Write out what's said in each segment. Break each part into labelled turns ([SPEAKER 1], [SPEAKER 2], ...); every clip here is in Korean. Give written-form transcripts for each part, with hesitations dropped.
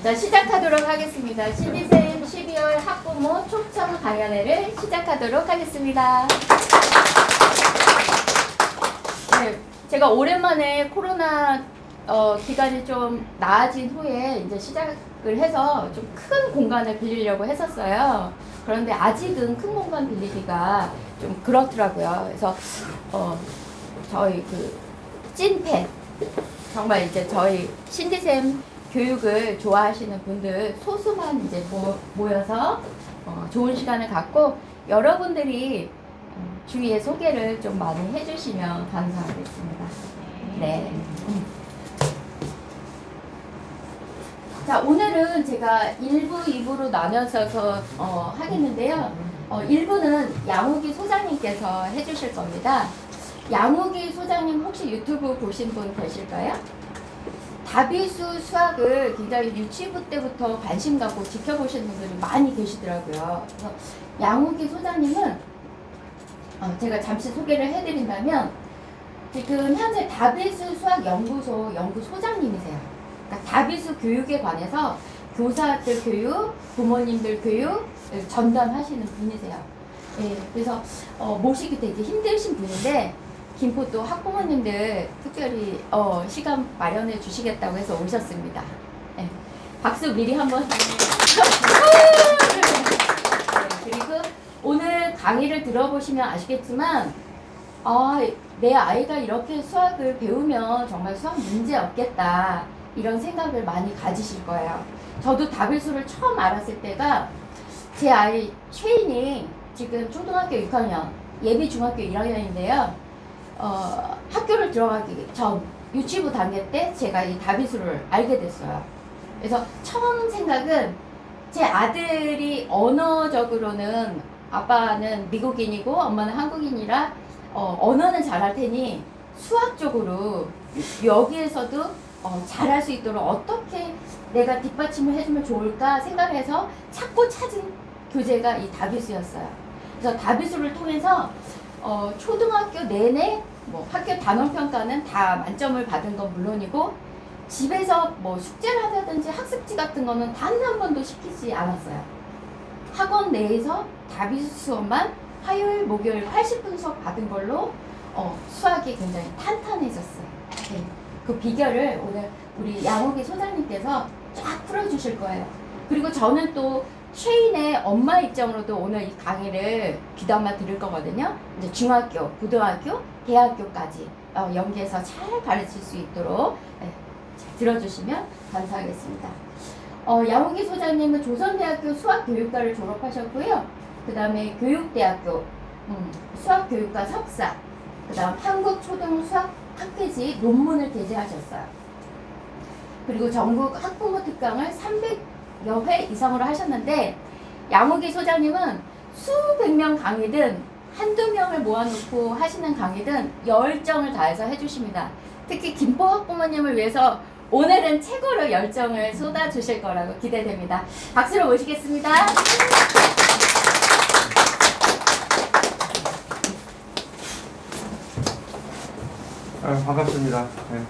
[SPEAKER 1] 자, 시작하도록 하겠습니다. 신비쌤 12월 학부모 초청 강연회를 시작하도록 하겠습니다. 네, 제가 오랜만에 코로나 기간이 좀 나아진 후에 이제 시작을 해서 좀 큰 공간을 빌리려고 했었어요. 그런데 아직은 큰 공간 빌리기가 좀 그렇더라고요. 그래서 저희 그 찐팬, 정말 이제 저희 신디쌤 교육을 좋아하시는 분들 소수만 이제 모여서 좋은 시간을 갖고 여러분들이 주위에 소개를 좀 많이 해주시면 감사하겠습니다. 네. 자, 오늘은 제가 1부, 2부로 나눠서 하겠는데요. 1부는 양욱이 소장님께서 해주실 겁니다. 양욱이 소장님 혹시 유튜브 보신 분 계실까요? 다비수 수학을 굉장히 유치부 때부터 관심 갖고 지켜보시는 분들이 많이 계시더라고요. 그래서 양욱이 소장님은 제가 잠시 소개를 해드린다면 지금 현재 다비수 수학연구소 연구소장님이세요. 그러니까 다비수 교육에 관해서 교사들 교육, 부모님들 교육을 전담하시는 분이세요. 예, 그래서 모시기 되게 힘드신 분인데 김포도 학부모님들 특별히 시간 마련해 주시겠다고 해서 오셨습니다. 네. 박수 미리 한번. 네, 그리고 오늘 강의를 들어보시면 아시겠지만 내 아이가 이렇게 수학을 배우면 정말 수학 문제 없겠다 이런 생각을 많이 가지실 거예요. 저도 다비수를 처음 알았을 때가 제 아이 쉐인이 지금 초등학교 6학년 예비 중학교 1학년인데요. 학교를 들어가기 전 유치부 단계 때 제가 이 다비수를 알게 됐어요. 그래서 처음 생각은 제 아들이 언어적으로는 아빠는 미국인이고 엄마는 한국인이라 언어는 잘할 테니 수학적으로 여기에서도 잘할 수 있도록 어떻게 내가 뒷받침을 해주면 좋을까 생각해서 찾고 찾은 교재가 이 다비수였어요. 그래서 다비수를 통해서 초등학교 내내 뭐 학교 단원평가는 다 만점을 받은 건 물론이고 집에서 뭐 숙제를 하다든지 학습지 같은 거는 단 한 번도 시키지 않았어요. 학원 내에서 다비수 수업만 화요일, 목요일 80분 수업 받은 걸로 수학이 굉장히 탄탄해졌어요. 네. 그 비결을 오늘 우리 양욱이 소장님께서 쫙 풀어주실 거예요. 그리고 저는 또 쉐인의 엄마 입장으로도 오늘 이 강의를 귀담아 들을 거거든요. 이제 중학교, 고등학교, 대학교까지 연계해서 잘 가르칠 수 있도록 잘 들어주시면 감사하겠습니다. 양욱이 소장님은 조선대학교 수학교육과를 졸업하셨고요. 그 다음에 교육대학교 수학교육과 석사, 그 다음 한국초등수학학회지 논문을 게재하셨어요. 그리고 전국 학부모 특강을 300여 회 이상으로 하셨는데 양욱이 소장님은 수백 명 강의든 한두 명을 모아놓고 하시는 강의든 열정을 다해서 해주십니다. 특히 김포 학부모님을 위해서 오늘은 최고로 열정을 쏟아주실 거라고 기대됩니다. 박수로 모시겠습니다.
[SPEAKER 2] 반갑습니다. 네.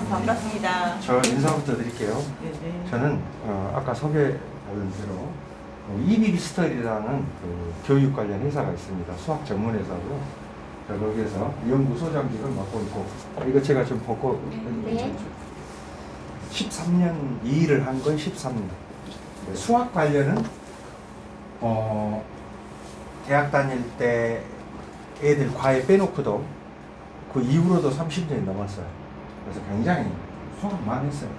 [SPEAKER 3] 반갑습니다.
[SPEAKER 2] 저 인사부터 드릴게요.
[SPEAKER 3] 네네.
[SPEAKER 2] 저는 아까 소개받은 대로 이비비스터디라는 그 교육 관련 회사가 있습니다. 수학 전문 회사고요. 저 거기에서 연구소장직을 맡고 있고 이거 제가 좀 벗고
[SPEAKER 1] 네.
[SPEAKER 2] 13년 이 일을 한 건 13년. 수학 관련은 대학 다닐 때 애들 과외 빼놓고도 그 이후로도 30년이 넘었어요. 그래서 굉장히 수학만 했어요.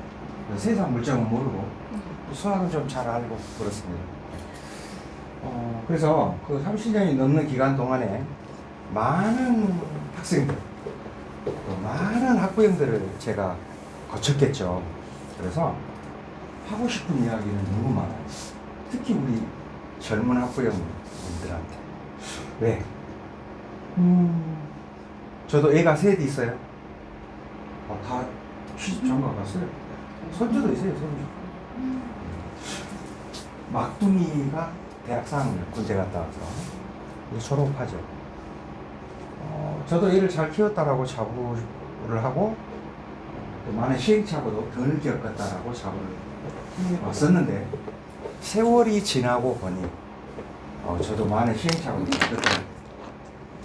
[SPEAKER 2] 세상 물정은 모르고 수학은 좀 잘 알고 그렇습니다. 그래서 그 30년이 넘는 기간 동안에 많은 학생들, 많은 학부형들을 제가 거쳤겠죠. 그래서 하고 싶은 이야기는 너무 많아요. 특히 우리 젊은 학부형들한테. 왜? 저도 애가 셋 있어요. 다 취직 장가 갔어요. 손주도 있어요, 손주. 막둥이가 대학 4학년 군대 갔다 와서 이제 졸업하죠. 저도 애를 잘 키웠다라고 자부를 하고 또 많은 시행착오도 덜 겪었다라고 사고를 해왔었는데 세월이 지나고 보니 저도 많은 시행착오를 겪었다.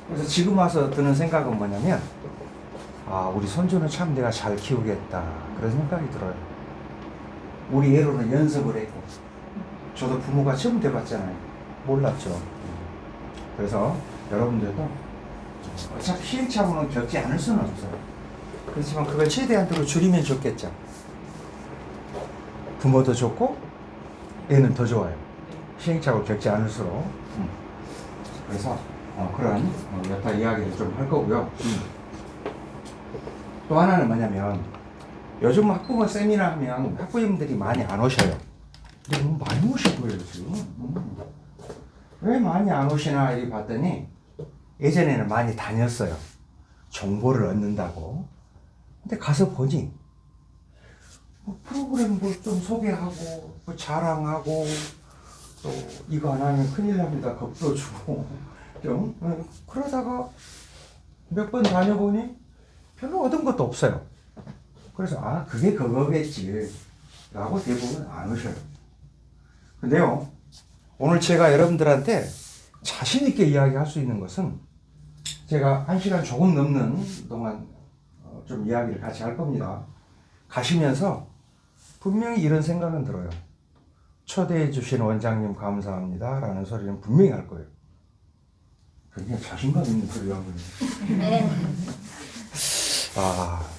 [SPEAKER 2] 그래서 지금 와서 드는 생각은 뭐냐면 우리 손주는 참 내가 잘 키우겠다 그런 생각이 들어요. 우리 애로는 연습을 했고 저도 부모가 처음 돼봤잖아요. 몰랐죠. 그래서 여러분들도 어차피 시행착오는 겪지 않을 수는 없어요. 그렇지만 그걸 최대한으로 줄이면 좋겠죠. 부모도 좋고 애는 더 좋아요. 시행착오 겪지 않을수록. 그래서 그런 여타 이야기를 좀 할 거고요. 또 하나는 뭐냐면 요즘 학부모 세미나 하면 학부모님들이 많이 안 오셔요. 근데 너무 많이 오실 거예요 지금. 왜 많이 안 오시나 이렇게 봤더니 예전에는 많이 다녔어요. 정보를 얻는다고. 근데 가서 보니 프로그램 뭐 좀 소개하고 뭐 자랑하고 또 이거 안 하면 큰일 납니다 겁도 주고 좀 그러다가 몇 번 다녀보니 별로 얻은 것도 없어요. 그래서 그게 그거겠지 라고 대부분 안 오셔요. 근데요 오늘 제가 여러분들한테 자신 있게 이야기할 수 있는 것은 제가 1시간 조금 넘는 동안 좀 이야기를 같이 할 겁니다. 가시면서 분명히 이런 생각은 들어요. 초대해 주신 원장님 감사합니다 라는 소리는 분명히 할 거예요. 굉장히 자신감 있는 소리를 하고 있네요.
[SPEAKER 3] 네.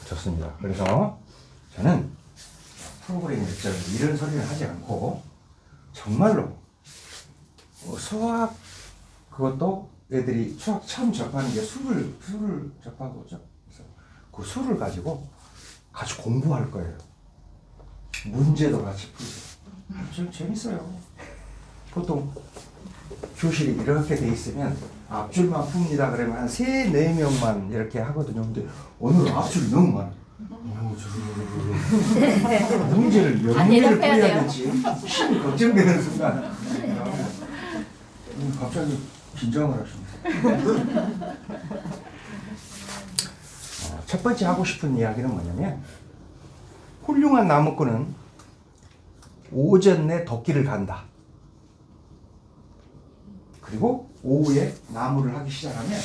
[SPEAKER 2] 좋습니다. 그래서 저는 프로그램 일정을 이런 소리를 하지 않고 정말로 수학 그것도 애들이 수학 처음 접하는 게 수를 접하고죠. 그래서 그 수를 가지고 같이 공부할 거예요. 문제도 같이 풀고. 좀 재밌어요. 보통 교실이 이렇게 돼 있으면 앞줄만 풉니다 그러면 한 3-4명만 이렇게 하거든요. 근데 오늘 앞줄이 너무 많아. 문제를 몇 문제를 풀어야 될지 심히 걱정되는 순간 갑자기 긴장을 하십니다. 첫 번째 하고 싶은 이야기는 뭐냐면 훌륭한 나무꾼은 오전 내 도끼를 간다. 그리고 오후에 나무를 하기 시작하면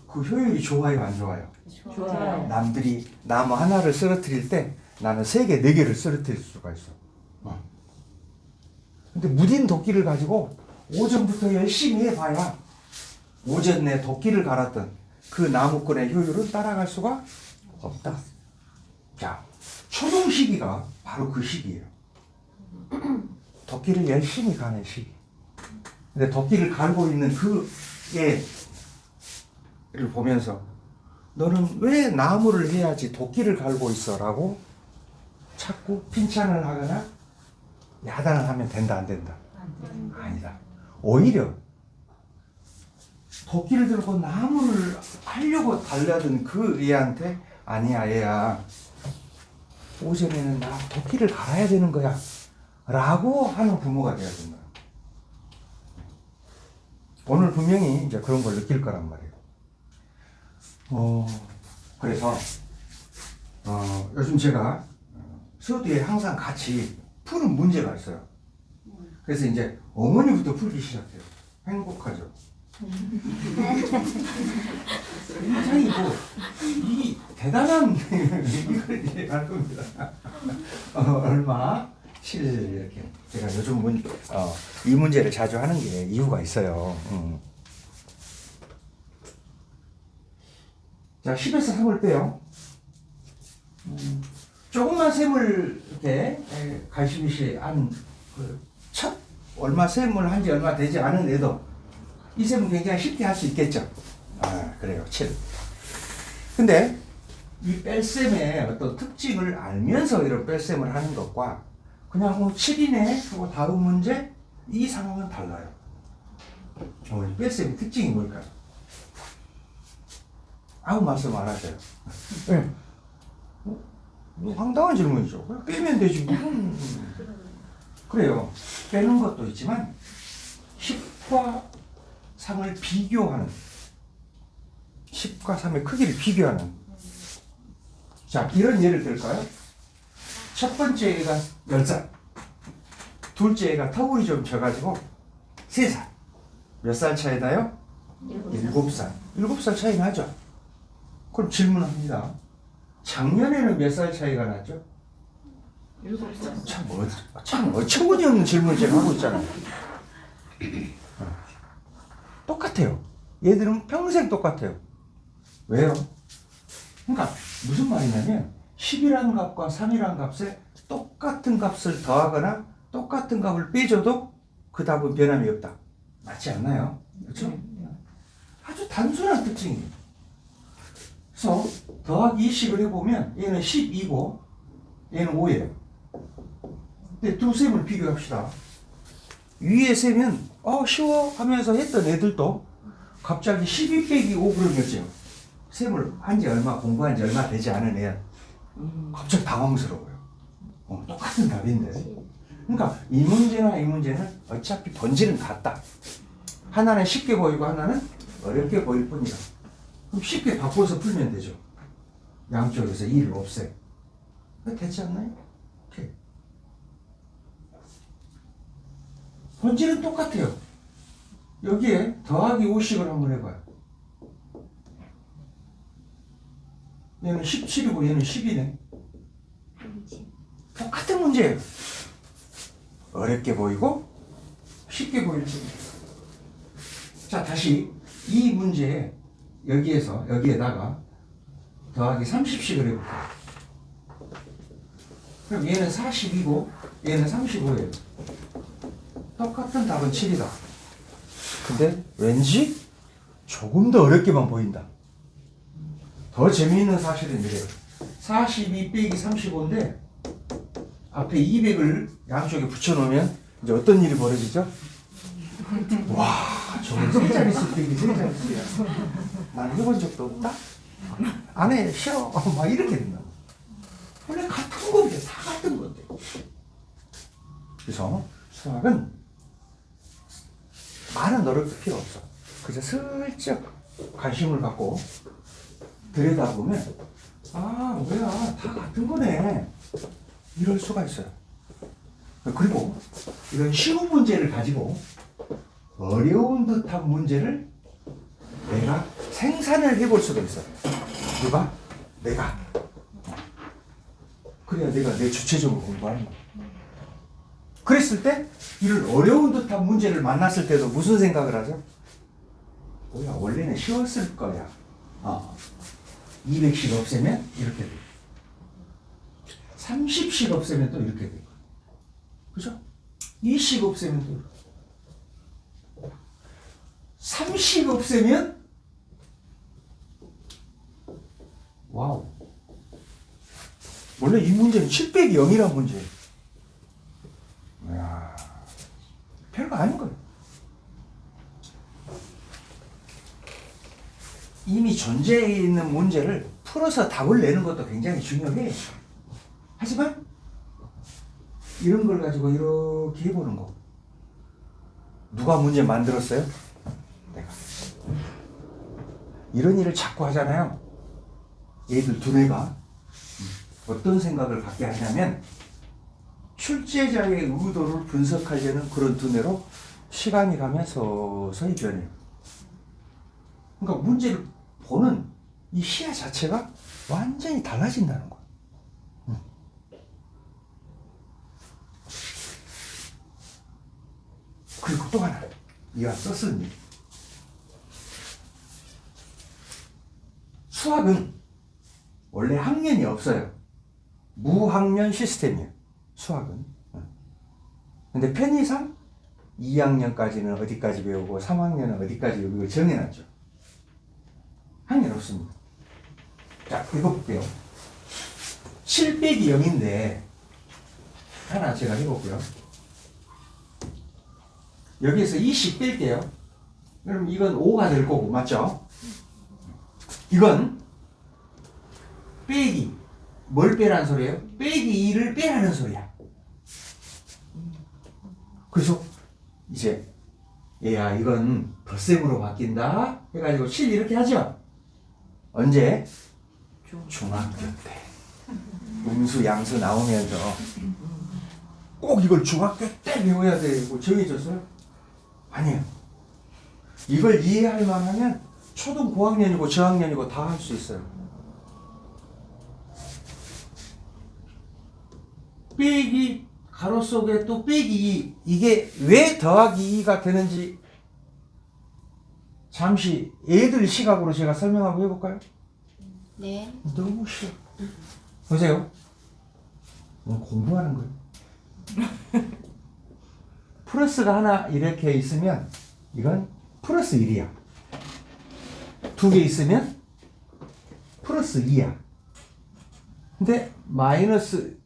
[SPEAKER 2] 그 효율이 좋아요, 안 좋아요?
[SPEAKER 3] 좋아요.
[SPEAKER 2] 남들이 나무 하나를 쓰러뜨릴 때 나는 3개, 4개를 쓰러뜨릴 수가 있어. 근데 무딘 도끼를 가지고 오전부터 열심히 해봐야 오전 내 도끼를 갈았던 그 나무꾼의 효율은 따라갈 수가 없다. 자, 초동 시기가 바로 그 시기예요. 도끼를 열심히 가는 시기. 근데 도끼를 갈고 있는 그 애를 보면서 너는 왜 나무를 해야지 도끼를 갈고 있어? 라고 자꾸 칭찬을 하거나 야단을 하면 된다, 안 된다? 아니다. 오히려 도끼를 들고 나무를 하려고 달려든 그 애한테 아니야, 얘야. 오전에는 나 도끼를 갈아야 되는 거야. 라고 하는 부모가 돼야 된다. 오늘 분명히 이제 그런 걸 느낄 거란 말이에요. 그래서, 요즘 제가 서두에 항상 같이 푸는 문제가 있어요. 그래서 이제 어머니부터 풀기 시작해요. 행복하죠. 굉장히 이 대단한 이걸 이제 할 겁니다. 얼마? 7 이렇게. 제가 요즘 이 문제를 자주 하는 게 이유가 있어요. 자, 10에서 3을 빼요. 조금만 셈을 이렇게 갈시미시 첫 얼마 셈을 한지 얼마 되지 않은 애도 이 셈은 굉장히 쉽게 할 수 있겠죠. 그래요. 7. 근데 이 뺄셈의 어떤 특징을 알면서 이런 뺄셈을 하는 것과 그냥 7이네 하고 다른 문제 이 상황은 달라요. 뺄셈의 특징이 뭘까요? 아무 말씀 안 하세요. 네. 황당한 질문이죠. 그냥 빼면 되지. 그래요. 빼는 것도 있지만 10과 3을 비교하는 10과 3의 크기를 비교하는 자, 이런 예를 들까요? 첫 번째 애가 10살, 둘째 애가 터울이 좀 져가지고 3살. 몇 살 차이 나요? 7살. 7살 차이 나죠? 그럼 질문합니다. 작년에는 몇 살 차이가 났죠?
[SPEAKER 3] 7살.
[SPEAKER 2] 참 어처구니없는 질문을 제가 하고 있잖아요. 똑같아요. 얘들은 평생 똑같아요. 왜요? 그러니까 무슨 말이냐면 10이라는 값과 3이라는 값에 똑같은 값을 더하거나 똑같은 값을 빼줘도 그 답은 변함이 없다. 맞지 않나요? 그렇죠? 아주 단순한 특징이에요. 그래서 더하기 20을 해보면 얘는 12고 얘는 5예요. 근데 두 셈을 비교합시다. 위에 셈은 쉬워 하면서 했던 애들도 갑자기 12 빼기 5 그러면 몇이요? 셈을 한지 얼마 공부한 지 얼마 되지 않은 애 갑자기 당황스러워요. 똑같은 답인데. 그러니까 이 문제나 이 문제는 어차피 본질은 같다. 하나는 쉽게 보이고 하나는 어렵게 보일 뿐이다. 그럼 쉽게 바꿔서 풀면 되죠. 양쪽에서 2를 없애. 됐지 않나요? 오케이. 본질은 똑같아요. 여기에 더하기 50을 한번 해봐요. 얘는 17이고 얘는 10이네. 똑같은 문제예요. 어렵게 보이고 쉽게 보일 뿐이에요. 자, 다시 이 문제에 여기에다가 더하기 30씩을 해볼게요. 그럼 얘는 40이고 얘는 35예요. 똑같은 답은 7이다. 근데 왠지 조금 더 어렵게만 보인다. 더 재미있는 사실은 이래요. 42 빼기 35인데 앞에 200을 양쪽에 붙여놓으면 이제 어떤 일이 벌어지죠? 와, 저건 세 자릿수 빼기 세 자릿수야. 난 해본 적도 없다? 안 해, 싫어. 막 이렇게 된다. 원래 같은 건데, 다 같은 건데. 그래서 수학은 많은 노력도 필요 없어. 그저 슬쩍 관심을 갖고 들여다보면 뭐야, 다 같은 거네. 이럴 수가 있어요. 그리고 이런 쉬운 문제를 가지고 어려운 듯한 문제를 내가 생산을 해볼 수도 있어요. 내가. 그래야 내가 내 주체적으로 공부하는 거야. 그랬을 때 이런 어려운 듯한 문제를 만났을 때도 무슨 생각을 하죠? 뭐야, 원래는 쉬웠을 거야. 200씩 없애면 이렇게 돼. 30씩 없애면 또 이렇게 돼. 그죠? 2씩 없애면 또 이렇게. 3씩 없애면 와우. 원래 이 문제는 7 빼기 0이란 문제예요. 이야, 별거 아닌 거예요. 이미 존재해 있는 문제를 풀어서 답을 내는 것도 굉장히 중요해. 하지만 이런 걸 가지고 이렇게 해보는 거. 누가 문제 만들었어요? 내가. 이런 일을 자꾸 하잖아요. 얘들 두뇌가 어떤 생각을 갖게 하냐면 출제자의 의도를 분석하려는 그런 두뇌로 시간이 가면 서서히 변해요. 그러니까 문제를 보는 이 시야 자체가 완전히 달라진다는 거야. 그리고 또 하나, 이와 썼으니 수학은 원래 학년이 없어요. 무학년 시스템이에요. 수학은. 근데 편의상 2학년까지는 어디까지 배우고 3학년은 어디까지 배우고 정해놨죠. 학년 없습니다. 자, 이거 볼게요. 7 빼기 0인데 하나 제가 해볼게요. 여기에서 20 뺄게요. 그럼 이건 5가 될 거고, 맞죠? 이건 빼기. 뭘 빼라는 소리예요? 빼기 2를 빼라는 소리야. 그래서 이제 얘야, 이건 덧셈으로 바뀐다 해가지고 7 이렇게 하죠? 언제? 중학교 때. 음수, 양수 나오면서 꼭 이걸 중학교 때 배워야 되고 정해졌어요? 아니에요. 이걸 이해할 만하면 초등 고학년이고 저학년이고 다 할 수 있어요. 빼기 가로 속에 또 빼기 2, 이게 왜 더하기 2가 되는지 잠시 애들 시각으로 제가 설명 한번 해볼까요?
[SPEAKER 1] 네.
[SPEAKER 2] 너무 쉬워. 보세요. 공부하는 거예요. 플러스가 하나 이렇게 있으면 이건 플러스 1이야. 두 개 있으면 플러스 2야. 근데 마이너스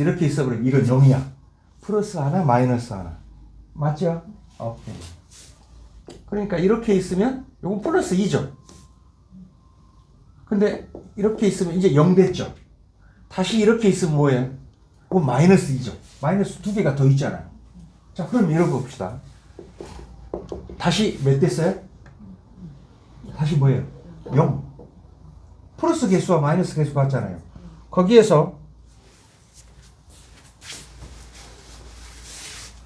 [SPEAKER 2] 이렇게 있어버리면 이건 0이야. 플러스 하나 마이너스 하나. 맞죠? 오케이. 그러니까 이렇게 있으면 이건 플러스 2죠. 근데 이렇게 있으면 이제 0 됐죠. 다시 이렇게 있으면 뭐예요? 그건 마이너스 2죠. 마이너스 두 개가 더 있잖아요. 자, 그럼 이런 거 봅시다. 다시 몇 됐어요? 다시 뭐예요? 0. 플러스 개수와 마이너스 개수 같잖아요. 거기에서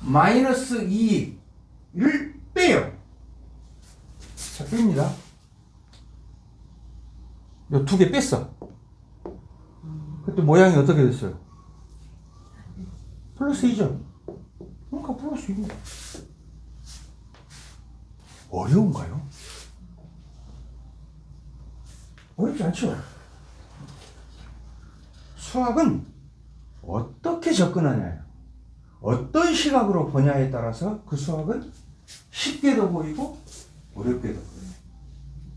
[SPEAKER 2] 마이너스 2를 빼요. 자, 뺍니다. 요 두 개 뺐어. 그때 모양이 어떻게 됐어요? 플러스 2죠. 그러니까 플러스 2. 어려운가요? 어렵지 않죠? 수학은 어떻게 접근하냐요. 어떤 시각으로 보냐에 따라서 그 수학은 쉽게도 보이고 어렵게도 보여요.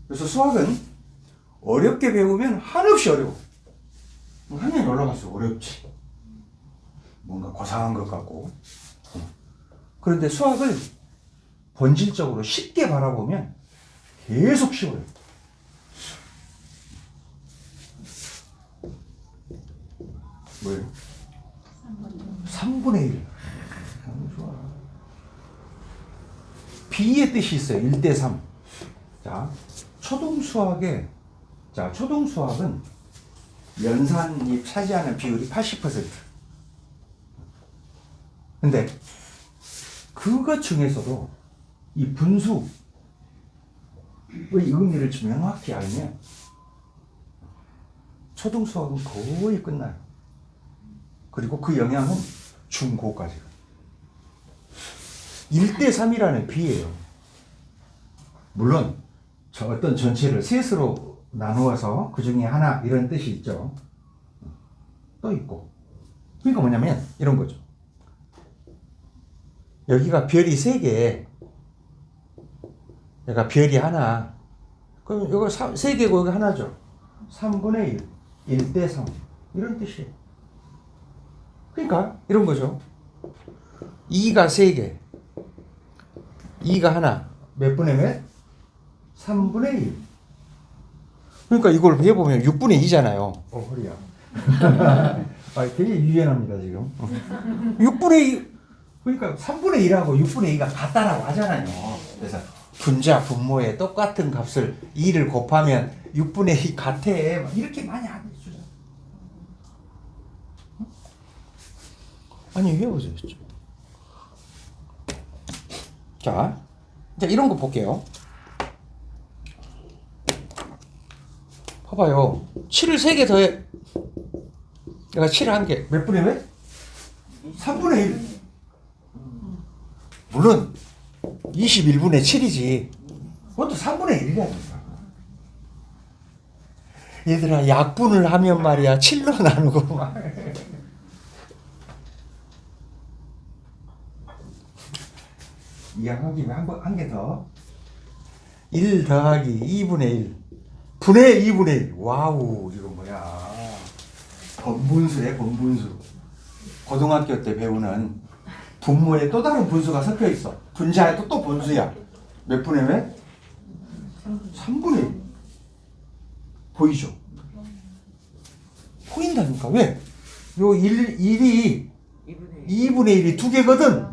[SPEAKER 2] 그래서 수학은 어렵게 배우면 한없이 어려워. 학년이 올라갈수록 어렵지. 뭔가 고상한 것 같고. 그런데 수학을 본질적으로 쉽게 바라보면 계속 쉬워요. 뭐예요? 3분의 1. 너무 좋아. B의 뜻이 있어요. 1대 3. 자, 초등 수학은 연산이 차지하는 비율이 80%. 근데 그것 중에서도 이 분수의 의미를 명확히 알면 초등 수학은 거의 끝나요. 그리고 그 영향은 중고까지. 1대 3이라는 비예요. 물론 저 어떤 전체를 셋으로 나누어서 그 중에 하나 이런 뜻이 있죠. 또 있고. 그러니까 뭐냐면 이런 거죠. 여기가 별이 3개, 여기가 별이 하나. 그럼 이거 3개고 여기 하나죠. 3분의 1, 1대 3 이런 뜻이에요. 그러니까 이런 거죠. 2가 3개, 2가 하나. 몇 분의 몇? 3분의 1. 그러니까 이걸 해보면 6분의 2잖아요. 허리야. 되게 유연합니다, 지금. 6분의 2, 그러니까 3분의 1하고 6분의 2가 같다라고 하잖아요. 그래서 분자, 분모에 똑같은 값을 2를 곱하면 6분의 2 같아. 이렇게 많이 안 해주죠. 아니, 해보세요. 자, 이런 거 볼게요. 봐봐요. 7을 3개 더해. 내가 7을 1개. 몇 분의 몇? 3분의 1. 물론 21분의 7이지. 그것도 3분의 1이라니까. 얘들아, 약분을 하면 말이야 7로 나누고 막. 이해하기 위해 한 개 더. 1 더하기 2분의 1 분의 2분의 1. 와우, 이거 뭐야. 번분수네, 번분수. 고등학교 때 배우는 분모에 또 다른 분수가 섞여 있어. 분자에 또 분수야. 몇 분의 몇? 3분의 1. 보이죠? 보인다니까. 왜? 요 1이 2분의 1이 두 개거든.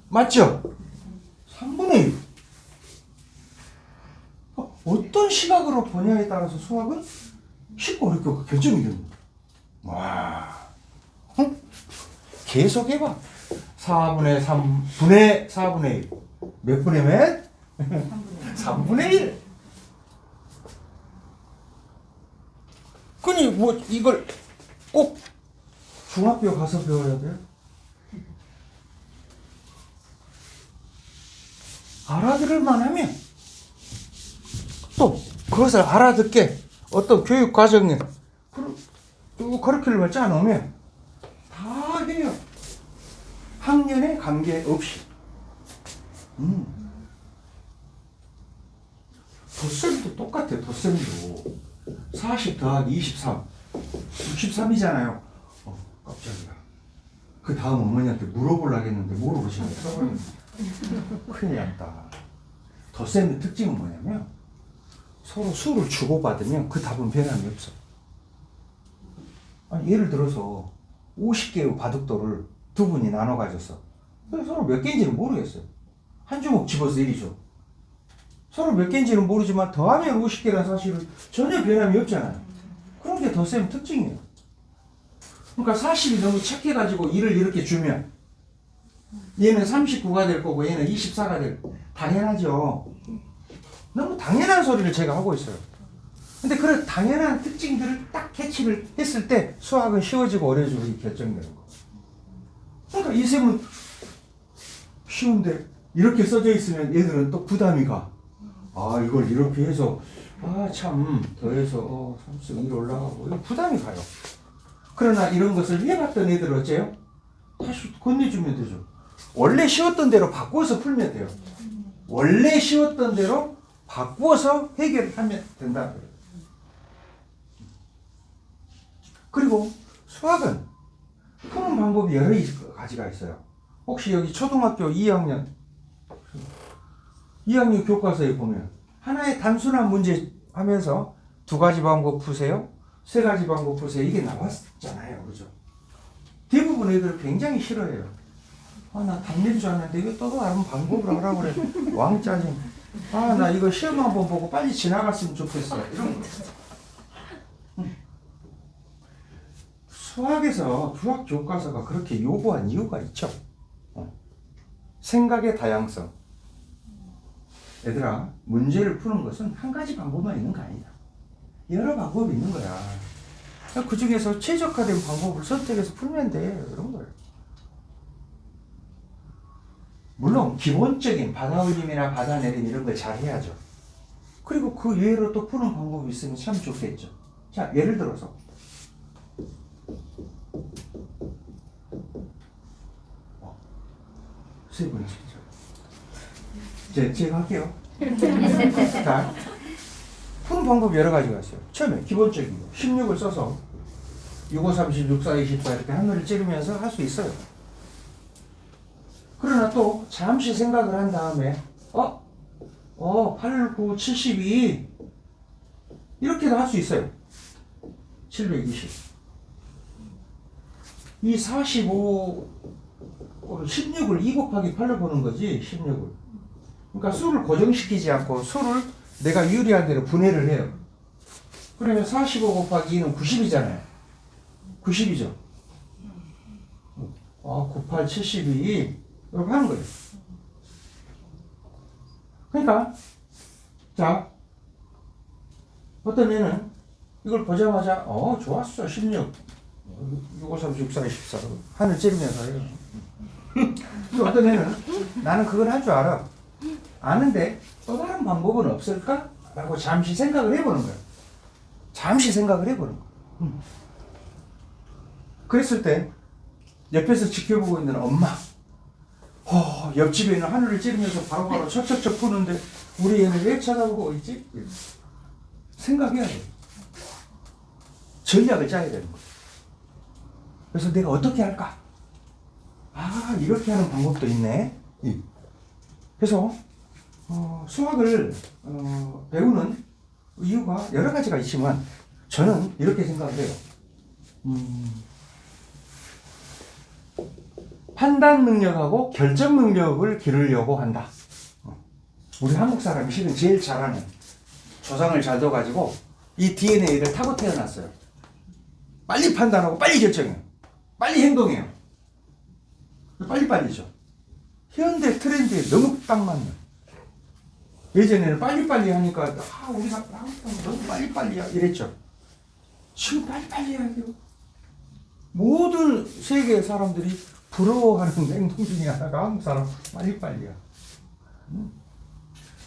[SPEAKER 2] 맞죠? 3분의 1. 어떤 시각으로 보냐에 따라서 수학은 쉽고 어렵고 결정이 됩니다. 와. 계속 해봐. 4분의 3, 분의 4분의 1. 몇 분의 몇? 3분의 1. 그니 뭐 이걸 꼭 중학교 가서 배워야 돼요? 알아들을 만하면 또 그것을 알아듣게 어떤 교육 과정에 커리큘럼을 짜놓으면 다 해요. 학년에 관계없이. 덧셈도 똑같아요. 덧셈도 40 더하기 23 63이잖아요. 깜짝이야. 그 다음 어머니한테 물어보려고 했는데 물어보시면서 큰일 났다. 덧셈의 특징은 뭐냐면 서로 수를 주고받으면 그 답은 변함이 없어. 아니, 예를 들어서 50개의 바둑돌을 두 분이 나눠 가졌어. 서로 몇 개인지는 모르겠어요. 한 주먹 집어서 내리죠. 서로 몇 개인지는 모르지만 더하면 50개라는 사실은 전혀 변함이 없잖아요. 그런 게 덧셈 특징이에요. 그러니까 40이 너무 착해가지고 1을 이렇게 주면 얘는 39가 될 거고 얘는 24가 될 거고 당연하죠. 너무 당연한 소리를 제가 하고 있어요. 근데 그런 당연한 특징들을 딱 캐치를 했을 때 수학은 쉬워지고 어려워지고 결정되는 거. 그러니까 이 셈은 쉬운데 이렇게 써져 있으면 얘들은 또 부담이 가. 아, 이걸 이렇게 해서 참 더해서 3승 1 올라가고 이거 부담이 가요. 그러나 이런 것을 해봤던 애들은 어째요? 다시 건네주면 되죠. 원래 쉬웠던 대로 바꾸어서 풀면 돼요. 원래 쉬웠던 대로 바꾸어서 해결하면 된다. 그리고 수학은 푸는 방법이 여러 가지가 있어요. 혹시 여기 초등학교 2학년 교과서에 보면 하나의 단순한 문제 하면서 두 가지 방법 푸세요, 세 가지 방법 푸세요 이게 나왔잖아요. 그죠? 대부분 애들 굉장히 싫어해요. 나 답낼 줄 아는데 이거 또 다른 방법을 하라고 그래. 왕짜증. 나 이거 시험 한번 보고 빨리 지나갔으면 좋겠어. 이런 거. 수학에서 수학 교과서가 그렇게 요구한 이유가 있죠. 생각의 다양성. 얘들아, 문제를 푸는 것은 한 가지 방법만 있는 거 아니다. 여러 방법이 있는 거야. 그 중에서 최적화된 방법을 선택해서 풀면 돼. 이런 거예요. 물론 기본적인 받아올림이나 받아내림 이런 걸 잘 해야죠. 그리고 그 외로 또 푸는 방법이 있으면 참 좋겠죠. 자, 예를 들어서 세 번째 제가 할게요. 자, 푸는 방법 여러 가지가 있어요. 처음에 기본적인 거 16을 써서 6, 5, 30, 6, 4, 24 이렇게 하늘을 찌르면서 할 수 있어요. 그러나 또 잠시 생각을 한 다음에 8, 9, 72 이렇게도 할 수 있어요. 720 이 45 16을 2 곱하기 8로 보는 거지. 16을 그러니까 수를 고정시키지 않고 수를 내가 유리한 대로 분해를 해요. 그러면 45 곱하기 2는 90이잖아요. 90이죠. 98, 72 이렇게 하는 거예요. 그러니까 자, 어떤 애는 이걸 보자마자 좋았어. 16 6, 5, 3, 6, 4, 14 하늘 찌르면서 해요. 어떤 애는 나는 그걸 할 줄 알아. 아는데 또 다른 방법은 없을까? 라고 잠시 생각을 해보는 거예요. 잠시 생각을 해보는 거예요. 그랬을 때 옆에서 지켜보고 있는 엄마, 옆집에 있는 하늘을 찌르면서 바로바로 척척척 푸는데 우리 애는 왜 쳐다보고 있지? 생각해야 돼요. 전략을 짜야 되는 거예요. 그래서 내가 어떻게 할까? 이렇게 하는 방법도 있네. 그래서 수학을 배우는 이유가 여러 가지가 있지만 저는 이렇게 생각을 해요. 판단 능력하고 결정 능력을 기르려고 한다. 우리 한국 사람이 실은 제일 잘하는 조상을 잘 둬가지고 이 DNA를 타고 태어났어요. 빨리 판단하고 빨리 결정해요. 빨리 행동해요. 빨리빨리죠. 현대 트렌드에 너무 딱 맞는. 예전에는 빨리빨리 하니까 우리가 너무 빨리빨리야 이랬죠. 지금 빨리빨리 해야 돼요. 모든 세계의 사람들이 부러워하는 행동 중에 하나가 한국 사람 빨리빨리야.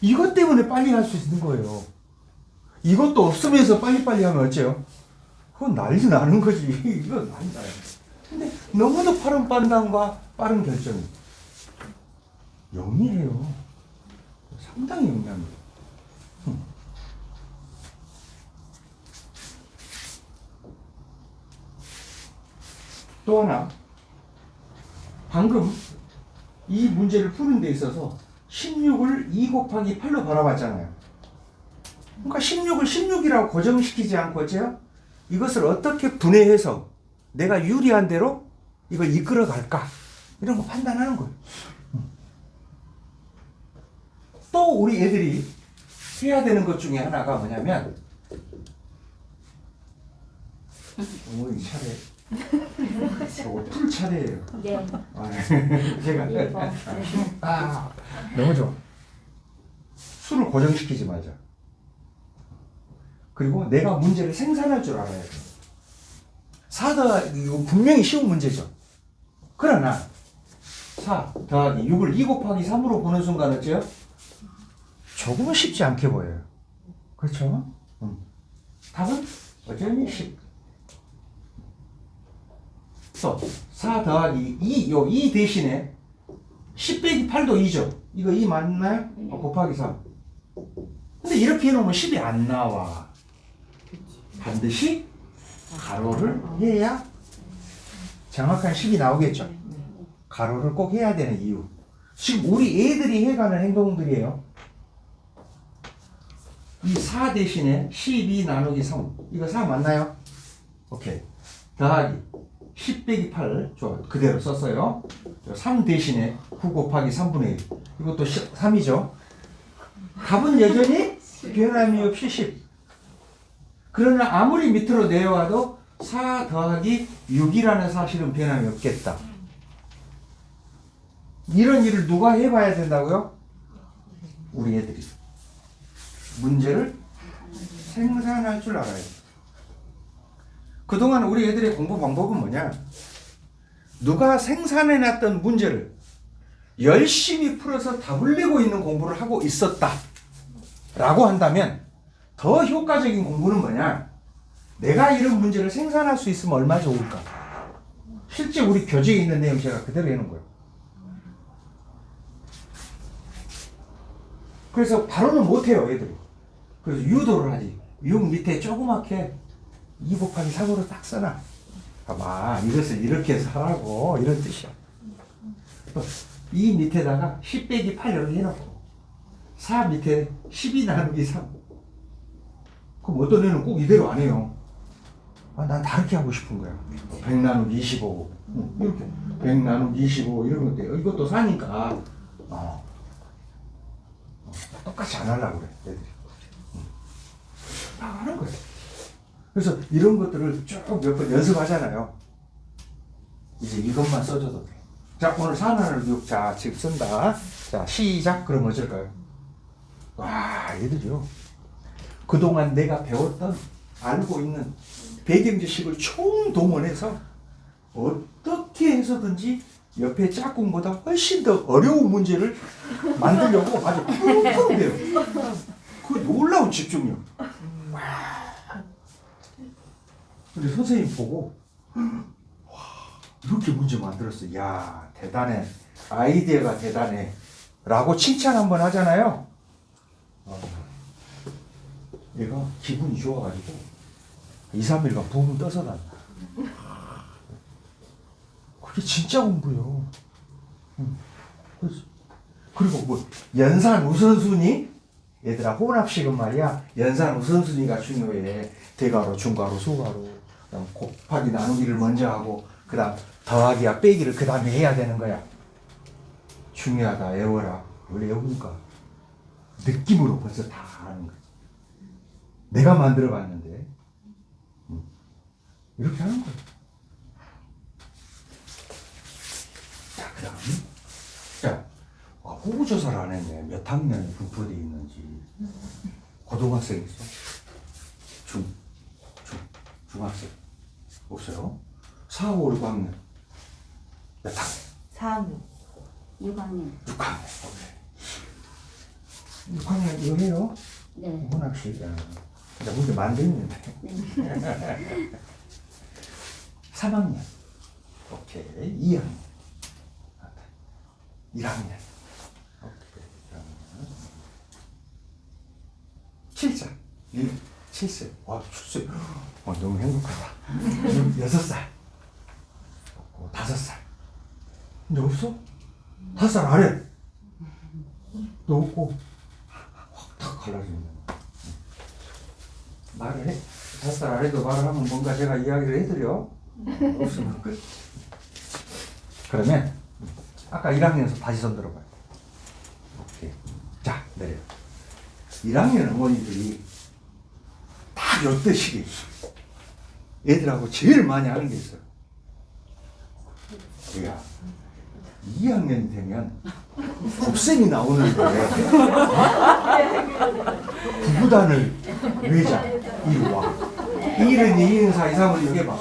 [SPEAKER 2] 이것 때문에 빨리 할 수 있는 거예요. 이것도 없으면서 빨리빨리 하면 어째요? 그건 난리 나는 거지. 이건 난리 나요. 근데 너무도 빠른 판단과 빠른 결정이 영리해요. 상당히 영리합니다. 또 하나, 방금 이 문제를 푸는 데 있어서 16을 2 곱하기 8로 바라봤잖아요. 그러니까 16을 16이라고 고정시키지 않고 어째요? 이것을 어떻게 분해해서 내가 유리한 대로 이걸 이끌어 갈까? 이런 거 판단하는 거예요. 또 우리 애들이 해야 되는 것 중에 하나가 뭐냐면, 이 차례, 저거 풀 차례예요.
[SPEAKER 1] 네.
[SPEAKER 2] 제가 너무 좋아. 수를 고정시키지 말자. 그리고 내가 문제를 생산할 줄 알아야 돼. 이거 분명히 쉬운 문제죠. 그러나 4 더하기 6을 2 곱하기 3으로 보는 순간 어째요? 조금은 쉽지 않게 보여요. 그렇죠? 답은 여전히 10. 또 4 더하기 2, 요 2 대신에 10 빼기 8도 2죠. 이거 2 맞나요? 곱하기 3. 근데 이렇게 해놓으면 10이 안 나와. 반드시 가로를 해야 정확한 10이 나오겠죠. 가로를 꼭 해야 되는 이유. 지금 우리 애들이 해가는 행동들이에요. 이 4 대신에 12 나누기 3. 이거 4 맞나요? 오케이. 더하기 10 빼기 8. 좋아. 그대로 썼어요. 3 대신에 9 곱하기 3분의 1. 이것도 3이죠. 답은 여전히 변함이 없이 10. 그러나 아무리 밑으로 내려와도 4 더하기 6이라는 사실은 변함이 없겠다. 이런 일을 누가 해봐야 된다고요? 우리 애들이. 문제를 생산할 줄 알아야 돼. 그동안 우리 애들의 공부 방법은 뭐냐? 누가 생산해놨던 문제를 열심히 풀어서 답을 내고 있는 공부를 하고 있었다 라고 한다면 더 효과적인 공부는 뭐냐? 내가 이런 문제를 생산할 수 있으면 얼마나 좋을까? 실제 우리 교재에 있는 내용 제가 그대로 해놓은 거예요. 그래서 바로는 못해요, 애들이. 그래서 유도를 하지. 6 밑에 조그맣게 2 곱하기 3으로 딱 써놔. 봐봐, 이것을 이렇게 해서 하라고, 이런 뜻이야. 이 밑에다가 10 빼기 8 이렇게 해놓고 4 밑에 12 나누기 3. 그럼 어떤 애는 꼭 이대로 안 해요. 난 다르게 하고 싶은 거야. 100 나누기 25. 이렇게 100 나누기 25 이런 건데 이것도 4니까 똑같이 안 하려고 그래, 애들이. 다 하는 거예요. 그래서 이런 것들을 쭉 몇 번 연습하잖아요. 이제 이것만 써줘도 돼. 자, 오늘 4 나누기 6. 자, 지금 쓴다. 자, 시작. 그럼 어쩔까요? 와, 얘들이요. 그동안 내가 배웠던, 알고 있는 배경 지식을 총동원해서 어떻게 해서든지 옆에 짝꿍보다 훨씬 더 어려운 문제를 만들려고 아주 펑펑 돼요. 그 놀라운 집중력. 근데 선생님 보고 와, 이렇게 문제 만들었어. 야, 대단해. 아이디어가 대단해. 라고 칭찬 한번 하잖아요. 얘가 기분이 좋아가지고 2, 3일간 붕 떠서 난다. 그게 진짜 공부예요. 그리고 뭐 연산 우선순위? 얘들아, 혼합식은 말이야 연산 우선순위가 중요해. 대괄호, 중괄호, 수괄호, 그다음 곱하기 나누기를 먼저 하고 그 다음 더하기와 빼기를 그 다음에 해야 되는 거야. 중요하다, 외워라. 원래 외우니까 느낌으로 벌써 다 아는 거야. 내가 만들어 봤는데 이렇게 하는 거예요. 자, 그 다음. 자, 호구 조사를 안 했네. 몇 학년에 분포되어 있는지. 고등학생 있어? 중학생. 없어요? 4, 5, 6학년. 몇 학년?
[SPEAKER 3] 4학년.
[SPEAKER 4] 6학년.
[SPEAKER 2] 6학년. 오케이. 6학년 이거 해요?
[SPEAKER 4] 네.
[SPEAKER 2] 문학식. 이제 문제 만들는데.
[SPEAKER 4] 네.
[SPEAKER 2] 3학년. 오케이. 2학년. 1학년. 오케이. 7살. 7세. 와, 7세. 너무 행복하다. 6살. 5살. 근데 없어? 5살 아래. 너 없고. 확 갈라지는 거야. 말을 해. 5살 아래도 말을 하면 뭔가 제가 이야기를 해드려. 없으면 끝. 그러면 아까 1학년에서 다시 손 들어봐요. 오케이. 자, 내려. 1학년 어머니들이 딱 요때 시기 애들하고 제일 많이 하는 게 있어요. 야, 2학년이 되면 곱셈이 나오는데 구구단을 외자. 이리 와. 1은 2인 4, 2, 3을 여기 봐.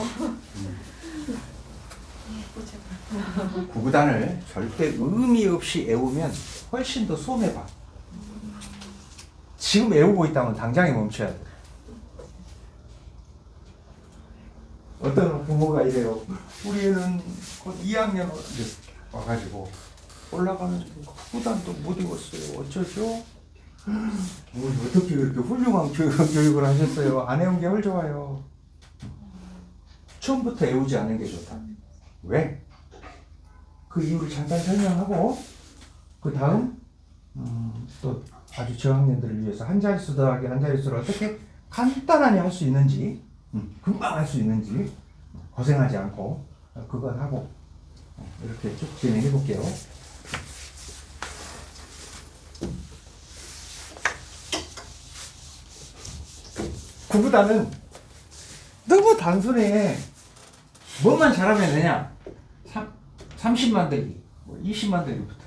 [SPEAKER 2] 구구단을 절대 의미 없이 외우면 훨씬 더 손해봐. 지금 외우고 있다면 당장에 멈춰야 돼. 어떤 부모가 이래요. 우리 애는 곧 2학년 와가지고 올라가는 구구단도 못 외웠어요. 어쩌죠? 우리 어떻게 그렇게 훌륭한 교육을 하셨어요? 안 외운 게 훨 좋아요. 처음부터 외우지 않는 게 좋다. 왜? 그 이유를 잠깐 설명하고 그 다음 또 아주 저학년들을 위해서 한 자릿수 더하기 한 자릿수를 어떻게 간단하게 할 수 있는지 금방 할 수 있는지 고생하지 않고 그건 하고 이렇게 쭉 진행해 볼게요. 구구단은 너무 단순해. 뭐만 잘하면 되냐? 30 만들기, 20 만들기부터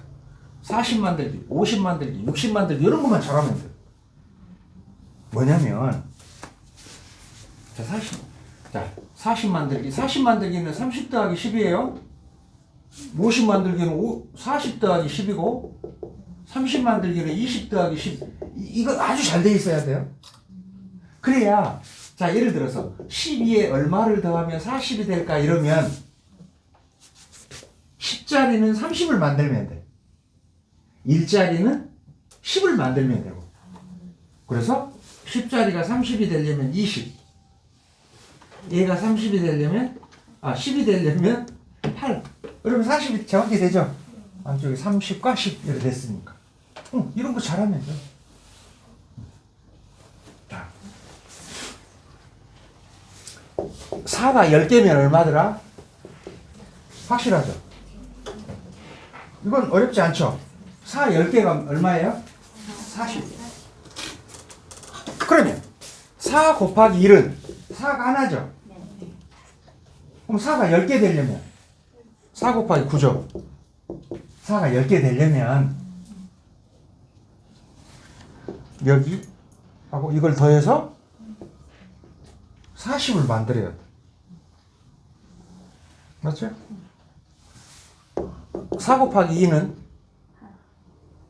[SPEAKER 2] 40 만들기, 50 만들기, 60 만들기 이런 것만 잘하면 돼. 뭐냐면 자 40 만들기. 40 만들기는 30 더하기 10이에요. 50 만들기는 40 더하기 10이고 30 만들기는 20 더하기 10. 이거 아주 잘 돼 있어야 돼요. 그래야 자 예를 들어서 12에 얼마를 더하면 40이 될까 이러면 10자리는 30을 만들면 돼. 1자리는 10을 만들면 되고. 그래서 10자리가 30이 되려면 20. 얘가 30이 되려면 10이 되려면 8. 그러면 40이 정확히 되죠? 안쪽에 30과 10 이렇게 됐으니까. 이런 거 잘하면 돼. 자. 4가 10개면 얼마더라? 확실하죠? 이건 어렵지 않죠? 4 10개가 얼마예요? 40. 그러면 4 곱하기 1은 4가 하나죠? 그럼 4가 10개 되려면 4 곱하기 9죠? 4가 10개 되려면 여기 하고 이걸 더해서 40을 만들어야 돼. 맞죠? 4 곱하기 2는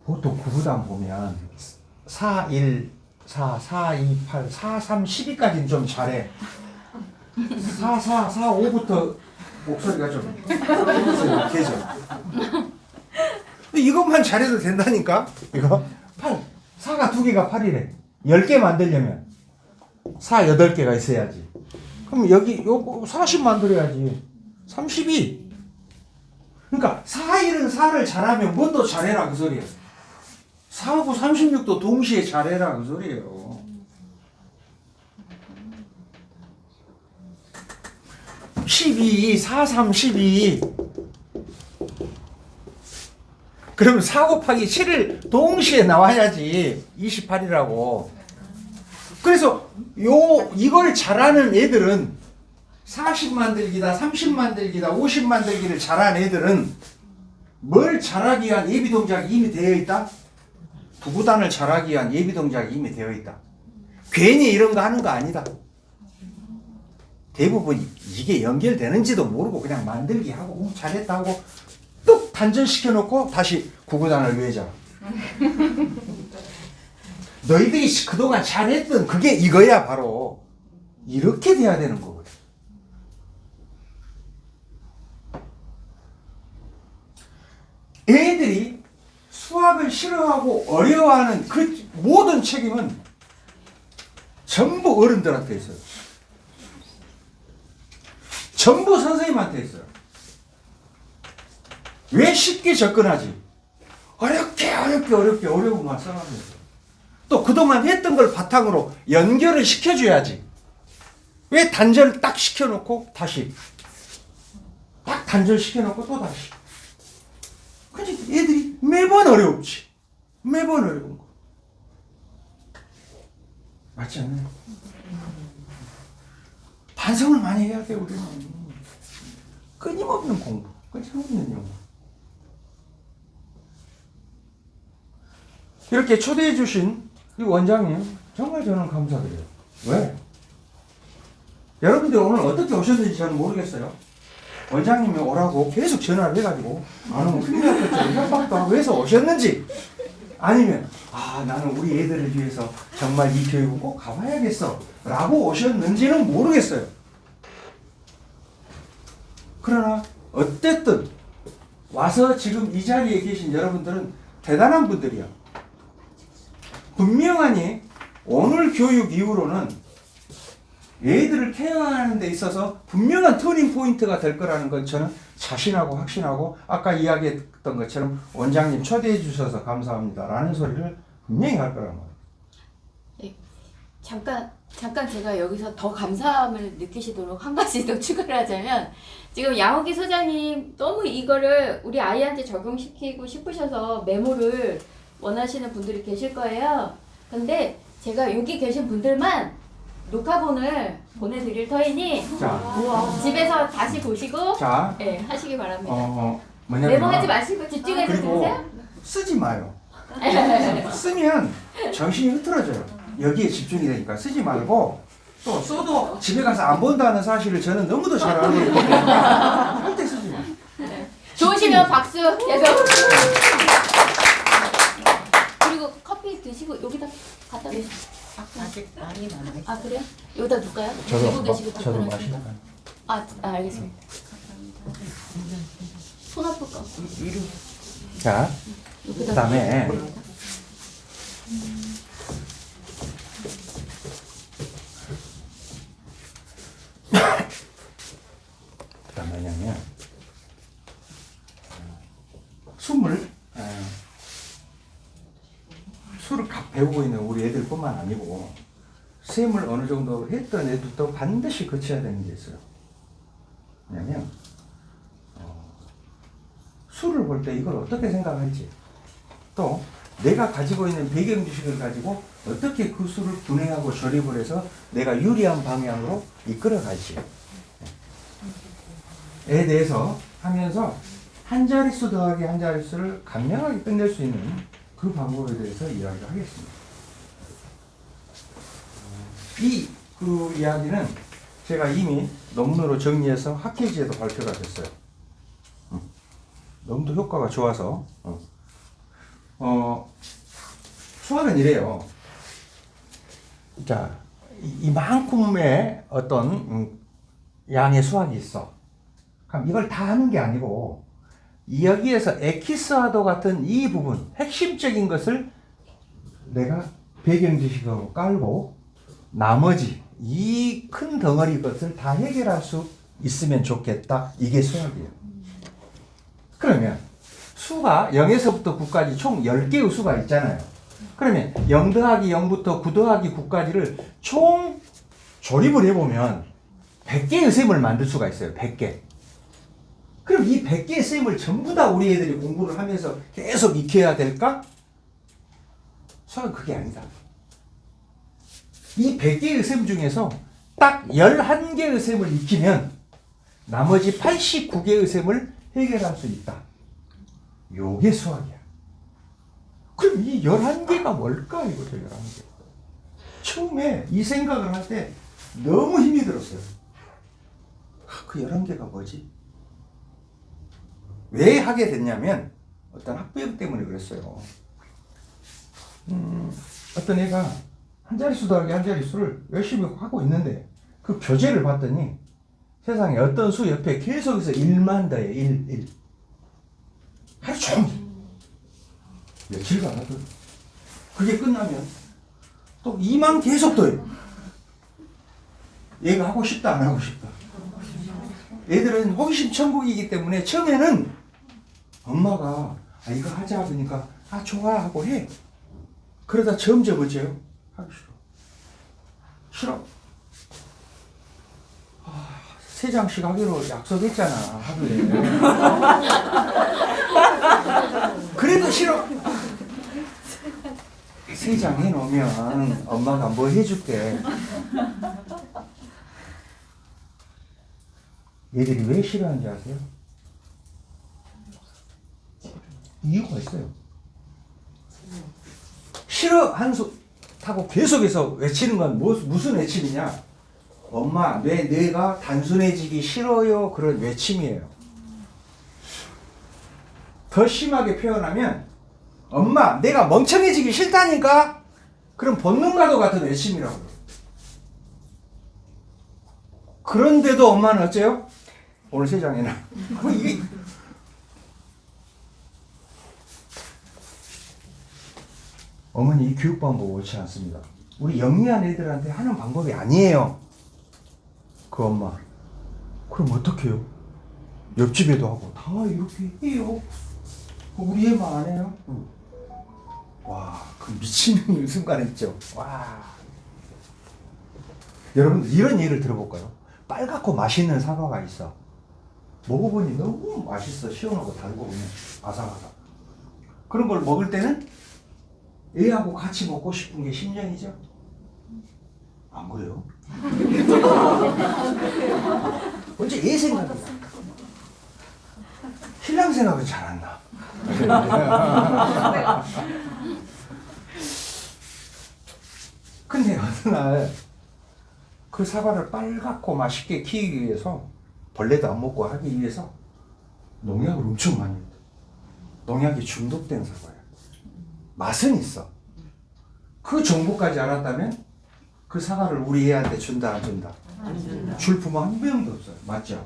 [SPEAKER 2] 보통 구구단 보면 4, 1, 4, 4, 2, 8, 4, 3, 12까지는 좀 잘해. 4, 4, 4, 5부터 목소리가 좀 계속. 이것만 잘해도 된다니까? 이거 8, 4가 2개가 8이래. 10개 만들려면 4, 8개가 있어야지. 그럼 여기 요거 40 만들어야지. 32. 그러니까 4, 1은 4를 잘하면 뭣도 잘해라 그 소리야. 4하고 36도 동시에 잘해라 그 소리예요. 12, 4, 3, 12. 그러면 4 곱하기 7을 동시에 나와야지 28이라고. 그래서 이걸 잘하는 애들은 40 만들기다, 30 만들기다, 50 만들기를 잘한 애들은 뭘 잘하기 위한 예비 동작이 이미 되어 있다? 부구단을 잘하기 위한 예비 동작이 이미 되어 있다. 괜히 이런 거 하는 거 아니다. 대부분 이게 연결되는지도 모르고 그냥 만들기 하고 잘했다 하고 뚝 단절시켜 놓고 다시 구구단을 외자. 너희들이 그동안 잘했던 그게 이거야 바로. 이렇게 돼야 되는 거거든. 애들이 수학을 싫어하고 어려워하는 그 모든 책임은 전부 어른들한테 있어요. 전부 선생님한테 있어요. 왜 쉽게 접근하지? 어려움만 써가면서. 또 그동안 했던 걸 바탕으로 연결을 시켜줘야지. 왜 단절을 딱 시켜놓고 다시 딱 단절시켜놓고 또 다시. 근데 애들이 매번 어렵지. 매번 어려운 거. 맞지 않나요? 반성을 많이 해야 돼 우리는. 끊임없는 공부, 끊임없는 연구. 이렇게 초대해 주신 이 원장님 정말 저는 감사드려요. 왜? 여러분들 오늘 어떻게 오셨는지 저는 모르겠어요. 원장님이 오라고 계속 전화를 해가지고 안 오면 큰일 났겠죠. 협박도 하고 해서 오셨는지, 아니면 나는 우리 애들을 위해서 정말 이 교육은 꼭 가봐야겠어 라고 오셨는지는 모르겠어요. 그러나 어쨌든 와서 지금 이 자리에 계신 여러분들은 대단한 분들이야. 분명하니 오늘 교육 이후로는 애들을 케어하는 데 있어서 분명한 터닝 포인트가 될 거라는 건 저는 자신하고 확신하고, 아까 이야기했던 것처럼 원장님 초대해 주셔서 감사합니다 라는 소리를 분명히 할 거란 말이에요.
[SPEAKER 1] 네, 잠깐 제가 여기서 더 감사함을 느끼시도록 한 가지 더 추가를 하자면, 지금 양호기 소장님 너무 이거를 우리 아이한테 적용시키고 싶으셔서 메모를 원하시는 분들이 계실 거예요. 근데 제가 여기 계신 분들만 녹화본을 보내드릴 터이니
[SPEAKER 2] 자,
[SPEAKER 1] 집에서 다시 보시고
[SPEAKER 2] 자,
[SPEAKER 1] 하시기 바랍니다.
[SPEAKER 2] 뭐냐면
[SPEAKER 1] 메모하지 마시고 집중해서
[SPEAKER 2] 그리고
[SPEAKER 1] 들으세요.
[SPEAKER 2] 쓰지 마요. 쓰면 정신이 흐트러져요. 여기에 집중이 되니까 쓰지 말고, 또 써도 집에 가서 안 본다는 사실을 저는 너무도 잘 알고 있거든요. 할 때 쓰지 마.
[SPEAKER 1] 좋으시면 박수 계속. 그리고 커피 드시고 여기다 갖다 놓으세요.
[SPEAKER 3] 아직 많이 남아있어요.
[SPEAKER 1] 아 그래요? 여기다 둘까요? 들고 계시고
[SPEAKER 2] 저도
[SPEAKER 1] 답변하시고.
[SPEAKER 2] 마시니까.
[SPEAKER 1] 알겠습니다. 손 아플까?
[SPEAKER 2] 자,
[SPEAKER 1] 여기다
[SPEAKER 2] 그다음에
[SPEAKER 1] 놓을까요?
[SPEAKER 2] 그다음 뭐냐면 술을 배우고 있는 우리 애들뿐만 아니고 셈을 어느 정도 했던 애들도 반드시 거쳐야 되는 게 있어요. 왜냐면 술을 볼 때 이걸 어떻게 생각할지, 또 내가 가지고 있는 배경 지식을 가지고 어떻게 그 술을 분해하고 조립을 해서 내가 유리한 방향으로 이끌어갈지에 대해서 하면서 한 자릿수 더하기 한 자릿수를 간명하게 끝낼 수 있는 그 방법에 대해서 이야기를 하겠습니다. 그 이야기는 제가 이미 논문으로 정리해서 학회지에도 발표가 됐어요. 너무도 효과가 좋아서. 수학은 이래요. 자, 이만큼의 어떤 양의 수학이 있어. 그럼 이걸 다 하는 게 아니고 여기에서 엑기스와도 같은 이 부분, 핵심적인 것을 내가 배경 지식으로 깔고 나머지 이 큰 덩어리 것을 다 해결할 수 있으면 좋겠다. 이게 수학이에요. 그러면 수가 0에서부터 9까지 총 10개의 수가 있잖아요. 그러면 0 더하기 0부터 9 더하기 9까지를 총 조립을 해보면 100개의 셈을 만들 수가 있어요. 100개. 그럼 이 100개의 셈을 전부 다 우리 애들이 공부를 하면서 계속 익혀야 될까? 수학은 그게 아니다. 이 100개의 셈 중에서 딱 11개의 셈을 익히면 나머지 89개의 셈을 해결할 수 있다. 요게 수학이야. 그럼 이 11개가 뭘까, 이거죠, 11개. 처음에 이 생각을 할 때 너무 힘이 들었어요. 그 11개가 뭐지? 왜 하게 됐냐면 어떤 학부형 때문에 그랬어요. 어떤 애가 한 자릿수 더하기 한 자릿수를 열심히 하고 있는데 그 교재를 봤더니 세상에 어떤 수 옆에 계속해서 1만 더해 1. 하루 종일 며칠간 하더라고요. 그게 끝나면 또 2만 계속 더해. 얘가 하고 싶다 안 하고 싶다. 애들은 호기심 천국이기 때문에 처음에는 엄마가 이거 하자 하니까 좋아 하고 해. 그러다 점점 어째요? 하기 싫어. 3장씩 하기로 약속했잖아, 하루에. 그래도 싫어. 3장 해놓으면 엄마가 뭐 해줄게. 얘들이 왜 싫어하는지 아세요? 이유가 있어요. 싫어 하고 계속해서 외치는 건 무슨 외침이냐? 엄마, 내 뇌가 단순해지기 싫어요. 그런 외침이에요. 더 심하게 표현하면 엄마, 내가 멍청해지기 싫다니까? 그럼 본능과도 같은 외침이라고요. 그런데도 엄마는 어째요? 오늘 3장이나. 이게 어머니 이 교육 방법 옳지 않습니다. 우리 영리한 애들한테 하는 방법이 아니에요. 그 엄마. 그럼 어떡해요? 옆집에도 하고 다 이렇게 해요. 우리 애만 안 해요? 와, 그 미치는 순간 있죠. 와. 여러분들 이런 예를 들어볼까요? 빨갛고 맛있는 사과가 있어. 먹어보니 너무 맛있어. 시원하고 달고 그냥 아삭아삭. 그런 걸 먹을 때는 애하고 같이 먹고 싶은 게 심정이죠? 안 그래요? 언제 애 생각이 나? 신랑 생각은 잘 안 나. 근데 어느 날 그 사과를 빨갛고 맛있게 키우기 위해서 벌레도 안 먹고 하기 위해서 농약을 엄청 많이 했대. 농약이 중독된 사과야. 맛은 있어. 그 정보까지 알았다면 그 사과를 우리 애한테 준다 안 준다?
[SPEAKER 3] 안 준다.
[SPEAKER 2] 줄 부모 한 명도 없어요. 맞죠?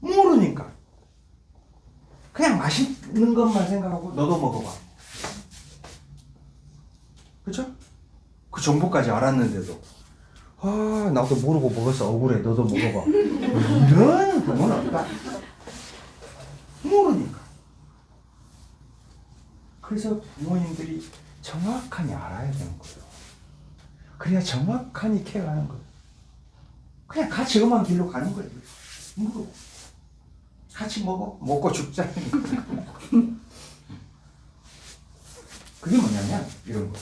[SPEAKER 2] 모르니까. 그냥 맛있는 것만 생각하고 너도 먹어봐. 그죠? 그 정보까지 알았는데도 나도 모르고 먹었어. 억울해. 너도 먹어봐. 이런 부모는 없다. 모르니까. 그래서 부모님들이 정확하니 알아야 되는 거예요. 그래야 정확하니 케어하는 거예요. 그냥 같이 음악 길로 가는 거예요. 모르고. 같이 먹고 죽자는 거예요. 그게 뭐냐면 이런 거.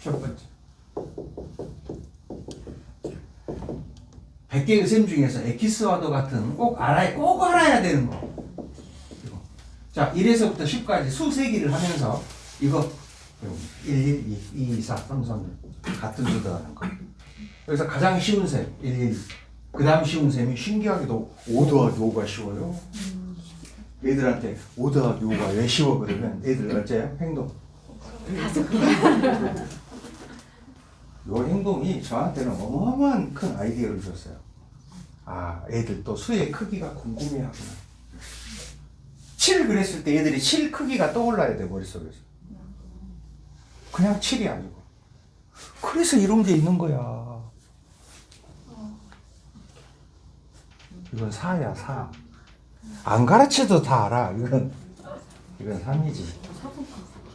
[SPEAKER 2] 첫 번째. 100개의 셈 중에서 엑기스와도 같은 꼭 알아야 되는 거. 이거. 자, 1에서부터 10까지 수세기를 하면서 이거 1, 2, 2, 4, 3, 3 같은 수 더하는 거. 여기서 가장 쉬운 셈 1, 1. 그 다음 쉬운 셈이 신기하게도 5 더하기 5가 쉬워요. 애들한테 5 더하기 5가 왜 쉬워 그러면 애들 어째요? 행동. 요 행동이 저한테는 어마어마한 큰 아이디어를 줬어요. 애들 또 수의 크기가 궁금해하구나. 7 그랬을 때 애들이 7 크기가 떠올라야 돼, 머릿속에서. 그냥 7이 아니고. 그래서 이런 게 있는 거야. 이건 4야, 4. 안 가르쳐도 다 알아. 이건 3이지.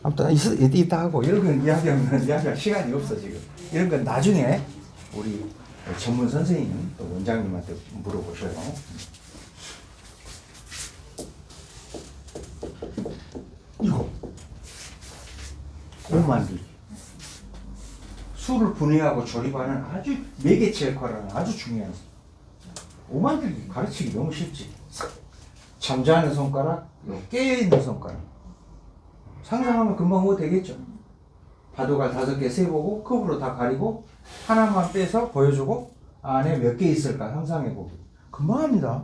[SPEAKER 2] 아무튼 이따 하고 이런 건 이야기할 시간이 없어 지금. 이런 건 나중에 우리 전문 선생님 또 원장님한테 물어보셔요. 이거 5 만들기. 수를 분해하고 조립하는 아주 매개체 역할을 하는 아주 중요한 오만들기 가르치기 너무 쉽지. 잠자는 손가락, 깨어있는 손가락. 상상하면 금방 뭐 되겠죠. 바둑알 5개 세보고 컵으로 다 가리고 하나만 빼서 보여주고 안에 몇 개 있을까 상상해보고 금방 합니다.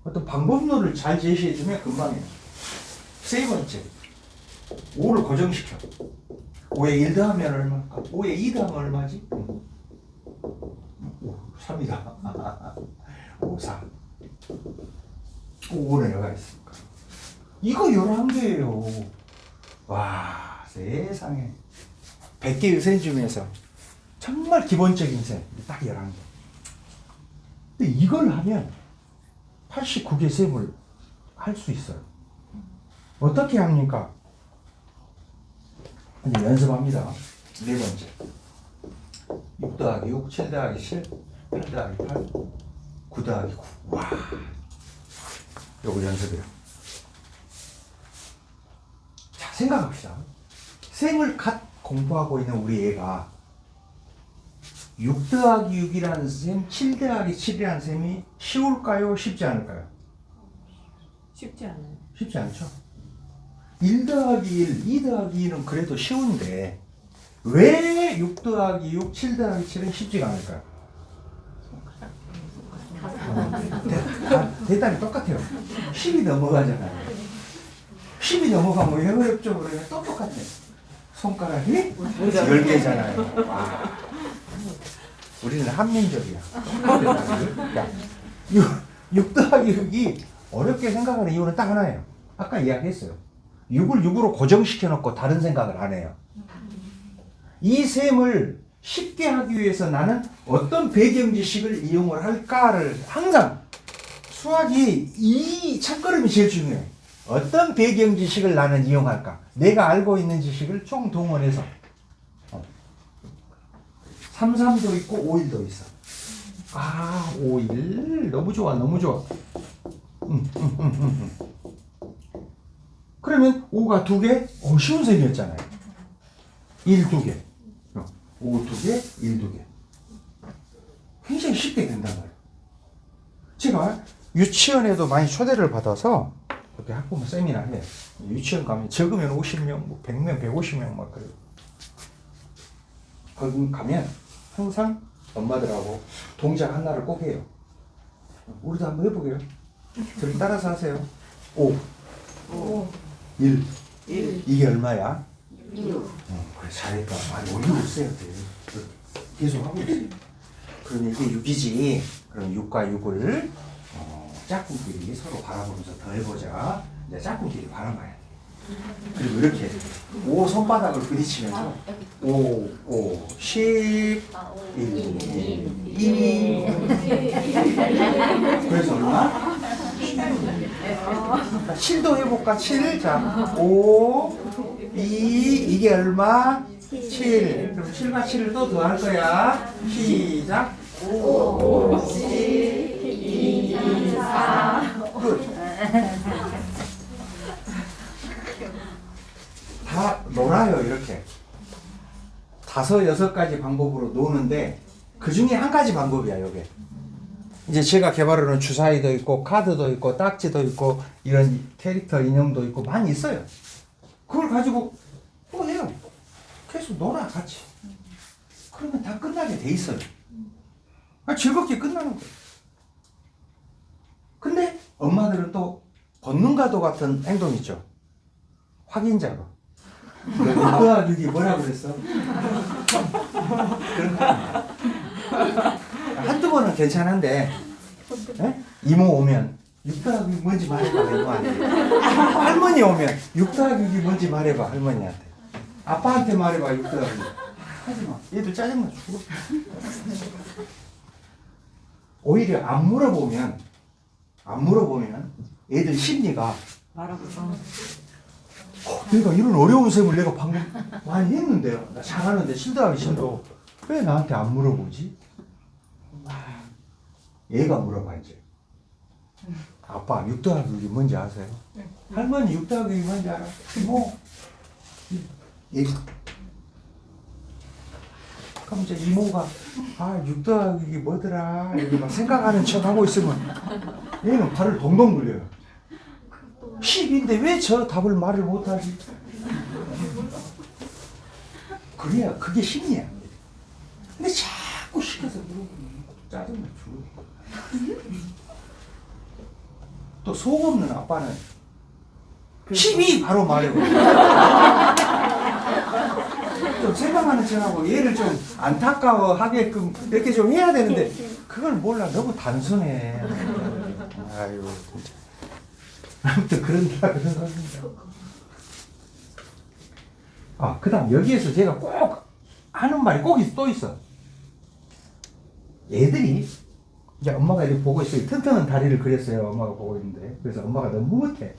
[SPEAKER 2] 어떤 방법론을 잘 제시해주면 금방 해요. 세 번째, 5를 고정시켜. 5에 1 더하면 얼마일까? 5에 2 더하면 얼마지? 3이다. 5, 4. 5는 여가 있습니까? 이거 11개예요. 와, 세상에. 100개의 셈 중에서 정말 기본적인 셈, 딱 11개. 근데 이걸 하면 89개 셈을 할 수 있어요. 어떻게 합니까? 이제 연습합니다. 네 번째. 6 더하기 6, 7 더하기 7, 8 더하기 8, 9 더하기 9. 와. 요거 연습이에요. 자, 생각합시다. 셈을 갓 공부하고 있는 우리 애가 6 더하기 6이라는 셈, 7 더하기 7이라는 셈이 쉬울까요? 쉽지 않을까요?
[SPEAKER 3] 쉽지 않아요.
[SPEAKER 2] 쉽지 않죠? 1 더하기 1, 2 더하기 2는 그래도 쉬운데 왜 6 더하기 6, 7 더하기 7은 쉽지가 않을까요? 대답이 똑같아요. 10이 넘어가잖아요. 10이 넘어가면 왜 어렵죠? 그러면 또 똑같아요. 손가락이 10개잖아요. 와. 우리는 한민족이야. 그러니까 6 더하기 6이 어렵게 생각하는 이유는 딱 하나예요. 아까 이야기했어요. 6을 6으로 고정시켜 놓고 다른 생각을 안 해요. 이 셈을 쉽게 하기 위해서 나는 어떤 배경 지식을 이용을 할까를 항상 수학이 이 첫걸음이 제일 중요해. 어떤 배경 지식을 나는 이용할까? 내가 알고 있는 지식을 총동원해서 33도 있고 5일도 있어. 아, 5일 너무 좋아, 너무 좋아. 그러면 5가 2개? 쉬운 셈이었잖아요. 1 2개. 5 2개, 1 2개. 굉장히 쉽게 된단 말이에요. 제가 유치원에도 많이 초대를 받아서 이렇게 학부모 세미나 해요. 유치원 가면 적으면 50명, 뭐 100명, 150명 막 그래요. 거기 가면 항상 엄마들하고 동작 하나를 꼭 해요. 우리도 한번 해보게요. 저를 따라서 하세요. 5, 1. 이게 얼마야?
[SPEAKER 4] 6.
[SPEAKER 2] 그래, 잘했다. 많이 올리고 있어요. 계속 하고 있어요. 그러면 이게 6이지. 그럼 6과 6을 짝꿍끼리 서로 바라보면서 더 해보자. 이제 짝꿍끼리 바라봐야 돼. 그리고 이렇게 5 손바닥을 부딪히면서 5, 5, 10, 1, 2. 그래서 얼마? 7도 해볼까? 7. 자, 5, 2, 이게 얼마? 7. 그럼 7과 7을 또 더할 거야. 시작. 5, 10, 2, 4. 끝. 다 놀아요, 이렇게. 5, 6가지 방법으로 노는데 그 중에 한 가지 방법이야, 요게. 이제 제가 개발하는 주사위도 있고 카드도 있고 딱지도 있고 이런 캐릭터 인형도 있고 많이 있어요. 그걸 가지고 또 해요. 계속 놀아 같이. 그러면 다 끝나게 돼 있어요. 즐겁게 끝나는 거예요. 근데 엄마들은 또 본능과도 같은 행동 있죠. 확인자로. 너가 여기 뭐라 그랬어? 그런 거 아니야. 한두 번은 괜찮은데 이모 오면 6 더하기 뭔지 말해봐 이모한테. 할머니 오면 6 더하기 뭔지 말해봐 할머니한테. 아빠한테 말해봐 6 더하기. 하지마. 얘들 짜증나 죽어. 오히려 안 물어보면 애들 심리가 내가 이런 어려운 셈을 내가 방금 많이 했는데요. 나 잘하는데 7 더하기 7도 왜 나한테 안 물어보지? 얘가 물어봐야지. 아빠 6 더하기 6이 뭔지 아세요? 할머니 6 더하기 6이 뭔지 알아? 뭐? 얘가 그럼 이제 이모가 6 더하기 이게 뭐더라 이렇게 막 생각하는 척 하고 있으면 얘는 발을 동동 굴려요. 10인데 왜 저 답을 말을 못하지? 그래야 그게 심리야. 근데 자꾸 시켜서 물어보면 짜증나 죽어. 또 속 없는 아빠는 12 바로 말해버려. 좀 생각하는 척하고 얘를 좀 안타까워하게끔 이렇게 좀 해야 되는데 그걸 몰라. 너무 단순해. 아이고 진짜. 아무튼 그런다 그런 겁니다. 그 다음 여기에서 제가 꼭 하는 말이 꼭 또 있어. 애들이 이제 엄마가 이렇게 보고 있어요. 튼튼한 다리를 그렸어요. 엄마가 보고 있는데. 그래서 엄마가 너무 못해.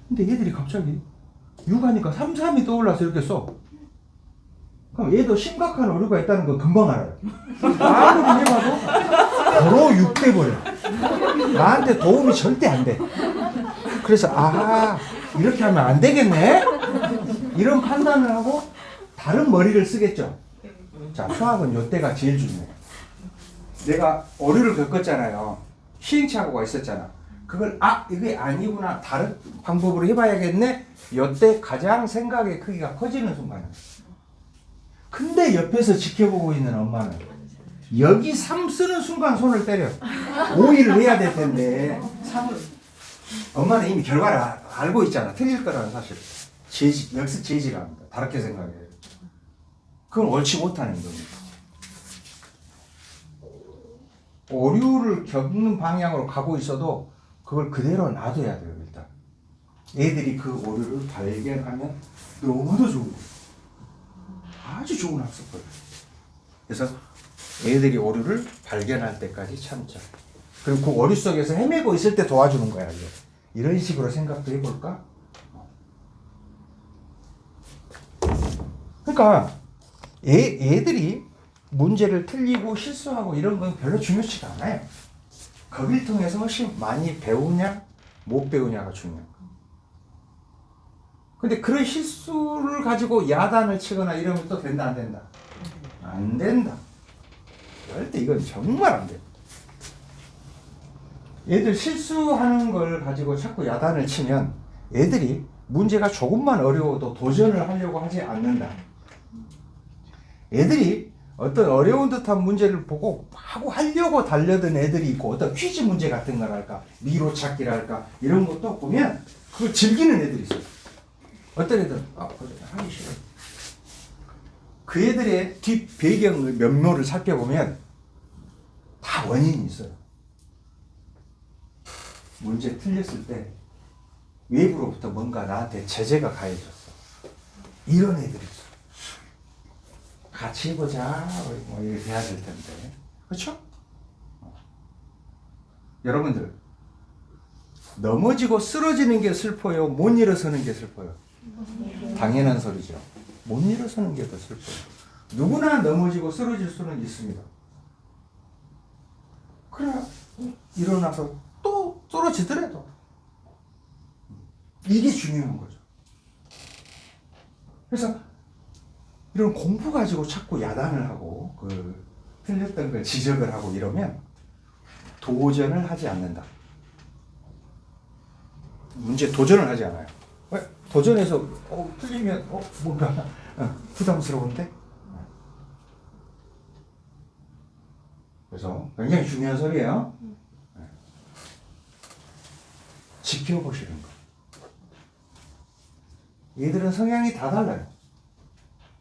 [SPEAKER 2] 근데 얘들이 갑자기 육아니까 3, 3이 떠올라서 이렇게 써. 그럼 얘도 심각한 오류가 있다는 거 금방 알아요. 아무리 해봐도 바로 6돼 버려. 나한테 도움이 절대 안 돼. 그래서 이렇게 하면 안 되겠네. 이런 판단을 하고 다른 머리를 쓰겠죠. 자, 수학은 이때가 제일 중요해요. 내가 오류를 겪었잖아요. 시행착오가 있었잖아. 그걸 이게 아니구나. 다른 방법으로 해봐야겠네. 이때 가장 생각의 크기가 커지는 순간이에요. 근데 옆에서 지켜보고 있는 엄마는 여기 3 쓰는 순간 손을 때려. 5일을 해야 될 텐데 3을 엄마는 이미 결과를 알고 있잖아. 틀릴 거라는 사실. 역시 제지가 합니다. 다르게 생각해요. 그건 옳지 못하는 겁니다. 오류를 겪는 방향으로 가고 있어도 그걸 그대로 놔둬야 돼요. 일단 애들이 그 오류를 발견하면 너무도 좋은 거예요. 아주 좋은 학습법이에요. 그래서 애들이 오류를 발견할 때까지 참자. 그리고 그 오류 속에서 헤매고 있을 때 도와주는 거야. 이제. 이런 식으로 생각도 해볼까? 그러니까 애들이 문제를 틀리고 실수하고 이런 건 별로 중요치가 않아요. 거길 통해서 훨씬 많이 배우냐 못 배우냐가 중요한 거예요. 근데 그런 실수를 가지고 야단을 치거나 이러면 또 된다 안 된다? 안 된다. 절대 이건 정말 안 돼. 애들 실수하는 걸 가지고 자꾸 야단을 치면 애들이 문제가 조금만 어려워도 도전을 하려고 하지 않는다. 애들이 어떤 어려운 듯한 문제를 보고 하려고 달려든 애들이 있고, 어떤 퀴즈 문제 같은 거랄까, 미로찾기랄까, 이런 것도 보면 그걸 즐기는 애들이 있어요. 어떤 애들은 하기 싫어. 그 애들의 뒷 배경을 면모를 살펴보면 다 원인이 있어요. 문제 틀렸을 때 외부로부터 뭔가 나한테 제재가 가해졌어. 이런 애들이 있어. 같이 해보자. 뭐 이렇게 해야 될 텐데. 그렇죠? 여러분들, 넘어지고 쓰러지는 게 슬퍼요? 못 일어서는 게 슬퍼요? 당연한 소리죠. 못 일어서는 게 더 슬퍼요. 누구나 넘어지고 쓰러질 수는 있습니다. 그래 일어나서 또 쓰러지더라도 이게 중요한 거죠. 그래서 이런 공부 가지고 자꾸 야단을 하고 틀렸던 걸 지적을 하고 이러면 도전을 하지 않는다. 문제 도전을 하지 않아요. 왜? 도전해서 틀리면 뭔가 부담스러운데? 그래서 굉장히 중요한 소리예요. 지켜보시는 거. 얘들은 성향이 다 달라요.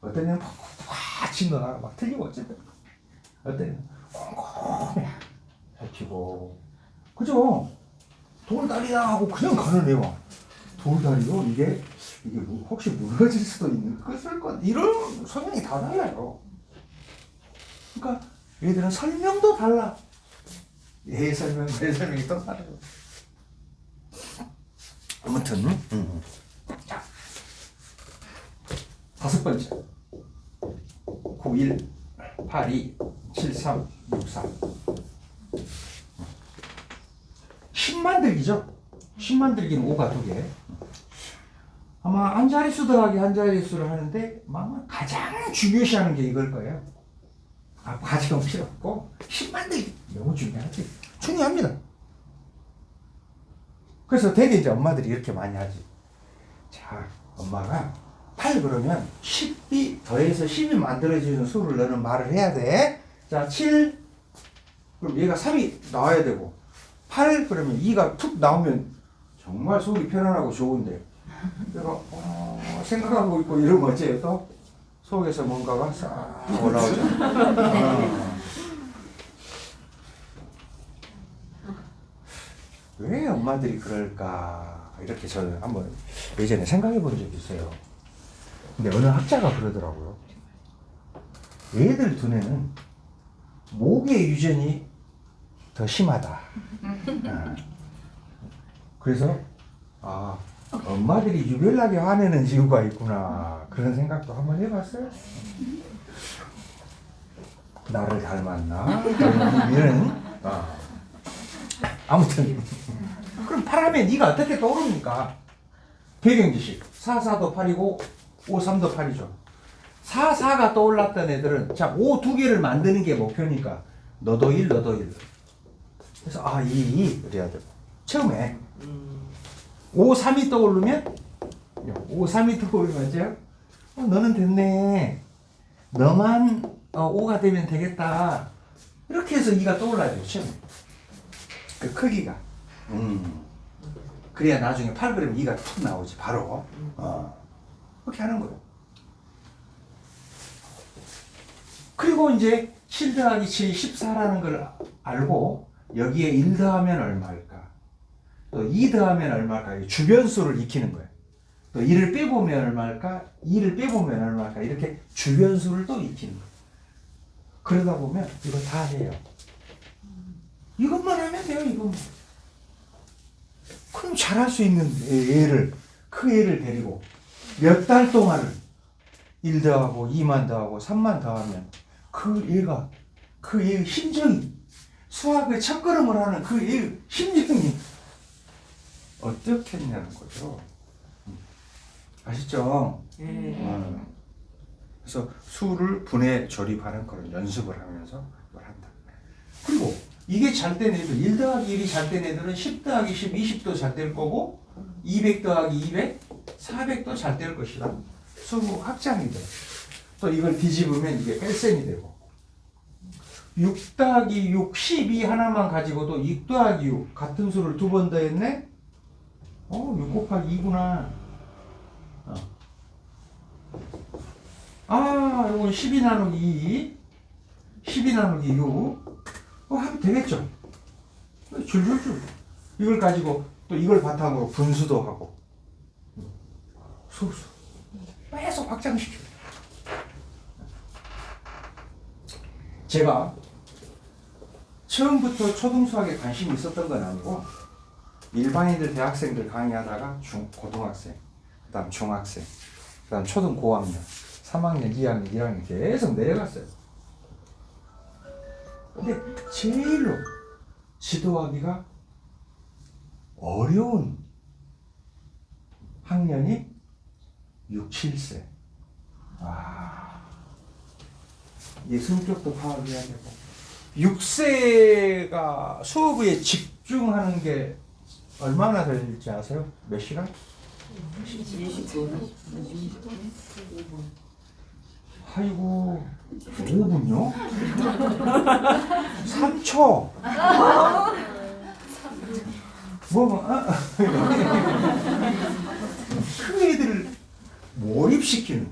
[SPEAKER 2] 어떤 애는 막 친거나 막 틀리고 어쨌든, 어떤 애는 꼼꼼히 살피고, 그죠? 돌다리다 하고 그냥 가는 애와 돌다리로 이게 혹시 무너질 수도 있는 것을 이런 성향이 다 달라요. 그러니까 얘들은 설명도 달라. 얘 설명, 내 설명이 또 다르고. 아무튼 자, 5번째 91 82 73 64 10 만들기죠. 10 만들기는 5가 2개. 아마 한 자릿수 더하기 한 자릿수를 하는데 아마 가장 중요시하는 게 이걸 거예요. 가지건 필요 없고 10만들기 너무 중요하지. 중요합니다. 그래서 되게 이제 엄마들이 이렇게 많이 하지. 자, 엄마가 8 그러면 10이 더해서 10이 만들어지는 수를 너는 말을 해야 돼. 자, 7 그럼 얘가 3이 나와야 되고 8 그러면 2가 툭 나오면 정말 속이 편안하고 좋은데 내가 생각하고 있고 이러면 어째요? 또 속에서 뭔가가 싹 올라오죠. 왜 엄마들이 그럴까 이렇게 저는 한번 예전에 생각해 본 적이 있어요. 근데 어느 학자가 그러더라고요. 애들 두뇌는 목의 유전이 더 심하다. 그래서 엄마들이 유별나게 화내는 이유가 있구나 그런 생각도 한번 해봤어요. 나를 닮았나? 이런 아무튼 그럼 8하면 네가 어떻게 떠오릅니까? 배경지식 4, 4도 8이고 5, 3도 8이죠. 4, 4가 떠올랐던 애들은 자, 5 두 개를 만드는 게 목표니까 너도 1, 너도 1. 그래서 2 그래야 되고 처음에 5, 3이 떠오르면 5, 3이 떠오르면 어째요? 너는 됐네. 너만 5가 되면 되겠다. 이렇게 해서 2가 떠올라야 돼요. 처음에. 그 크기가. 그래야 나중에 8 그러면 2가 툭 나오지 바로. 그렇게 하는 거예요. 그리고 이제 7 더하기 7이 14라는 걸 알고 여기에 1 더하면 얼마일까? 또 2 더하면 얼마일까? 주변수를 익히는 거예요. 또 1을 빼보면 얼마일까? 2를 빼보면 얼마일까? 이렇게 주변수를 또 익히는 거예요. 그러다 보면 이거 다 해요. 이것만 하면 돼요, 이것만. 그럼 잘할 수 있는 애를, 그 애를 데리고 몇 달 동안을 1 더하고 2만 더하고 3만 더하면 그 애의 심정이 수학의 첫걸음을 하는 그 애의 심정이 어떻겠냐는 거죠. 아시죠? 그래서 수를 분해 조립하는 그런 연습을 하면서 그걸 한다. 그리고 이게 잘 된 애들, 1 더하기 1이 잘 된 애들은 10 더하기 10, 20도 잘 될 거고 200 더하기 200, 400도 잘 될 것이다. 수 확장이 돼. 또 이걸 뒤집으면 이게 뺄셈이 되고 6 더하기 6, 12 하나만 가지고도 6 더하기 6 같은 수를 두 번 더했네? 6 곱하기 2구나. 이건 12 나누기 2, 12 나누기 6 하면 되겠죠. 줄줄줄 이걸 가지고 또 이걸 바탕으로 분수도 하고 소수 계속 확장시켜요. 제가 처음부터 초등수학에 관심이 있었던 건 아니고 일반인들 대학생들 강의하다가 고등학생, 그 다음 중학생, 그 다음 초등 고학년 3학년, 2학년, 1학년 계속 내려갔어요. 근데 제일로 지도하기가 어려운 학년이 6, 7세. 이 성격도 파악해야 되고 6세가 수업에 집중하는 게 얼마나 걸릴지 아세요? 몇 시간?
[SPEAKER 3] 20분.
[SPEAKER 2] 아이고 5분요? 3초 그 애들을 몰입시키는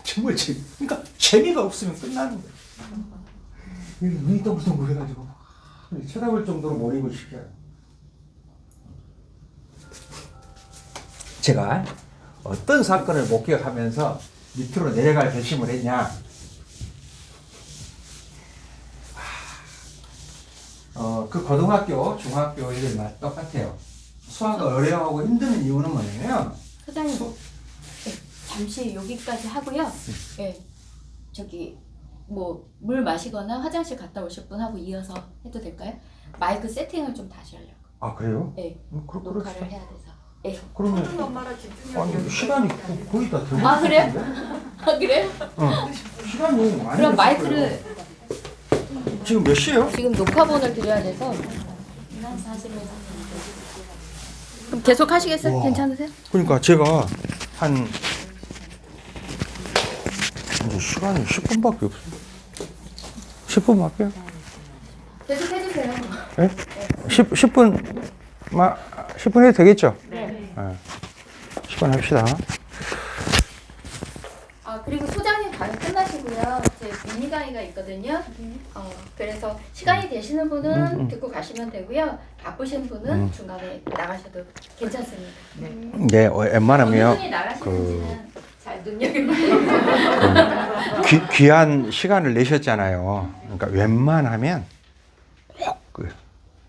[SPEAKER 2] 정말 그러니까 재미가 없으면 끝나는 거예요. 눈이 동글동글 해가지고 쳐다볼 정도로 몰입을 시켜요. 제가 어떤 사건을 목격하면서 밑으로 내려갈 결심을 했냐? 그 고등학교, 중학교 애들 똑같아요. 수학을 어려워하고 힘드는 이유는 뭐냐면
[SPEAKER 1] 사장님, 잠시 여기까지 하고요. 예, 저기 뭐 물 마시거나 화장실 갔다 오실 분 하고 이어서 해도 될까요? 마이크 세팅을 좀 다시 하려고.
[SPEAKER 2] 그래요?
[SPEAKER 1] 네,
[SPEAKER 2] 그렇구나.
[SPEAKER 1] 녹화를 해야 돼서. 예.
[SPEAKER 2] 그러면
[SPEAKER 3] 엄마랑
[SPEAKER 2] 시간이 거의 다 되는
[SPEAKER 1] 그래요?
[SPEAKER 2] 것 같은데?
[SPEAKER 1] 그래요?
[SPEAKER 2] 시간이 많이
[SPEAKER 1] 그럼
[SPEAKER 2] 됐을
[SPEAKER 1] 마이크를
[SPEAKER 2] 거예요. 지금 몇 시예요?
[SPEAKER 1] 지금 녹화본을 드려야 돼서. 그럼 계속 하시겠어요?
[SPEAKER 2] 와.
[SPEAKER 1] 괜찮으세요?
[SPEAKER 2] 그러니까 제가 한 이제 시간이 10분밖에 없어요. 10분밖에?
[SPEAKER 1] 계속 해주세요.
[SPEAKER 2] 예? 10분 10분 해도 되겠죠? 네. 10분 합시다.
[SPEAKER 1] 아, 그리고 소장님 강의 끝나시고요. 제 미니 강의가 있거든요. 그래서 시간이 되시는 분은 듣고 가시면 되고요. 바쁘신 분은 중간에 나가셔도 괜찮습니다.
[SPEAKER 2] 네, 웬만하면
[SPEAKER 1] 어느 분이 나가시는지는 잘 눈여겨보세요.
[SPEAKER 2] 귀한 시간을 내셨잖아요. 그러니까 웬만하면 꼭 그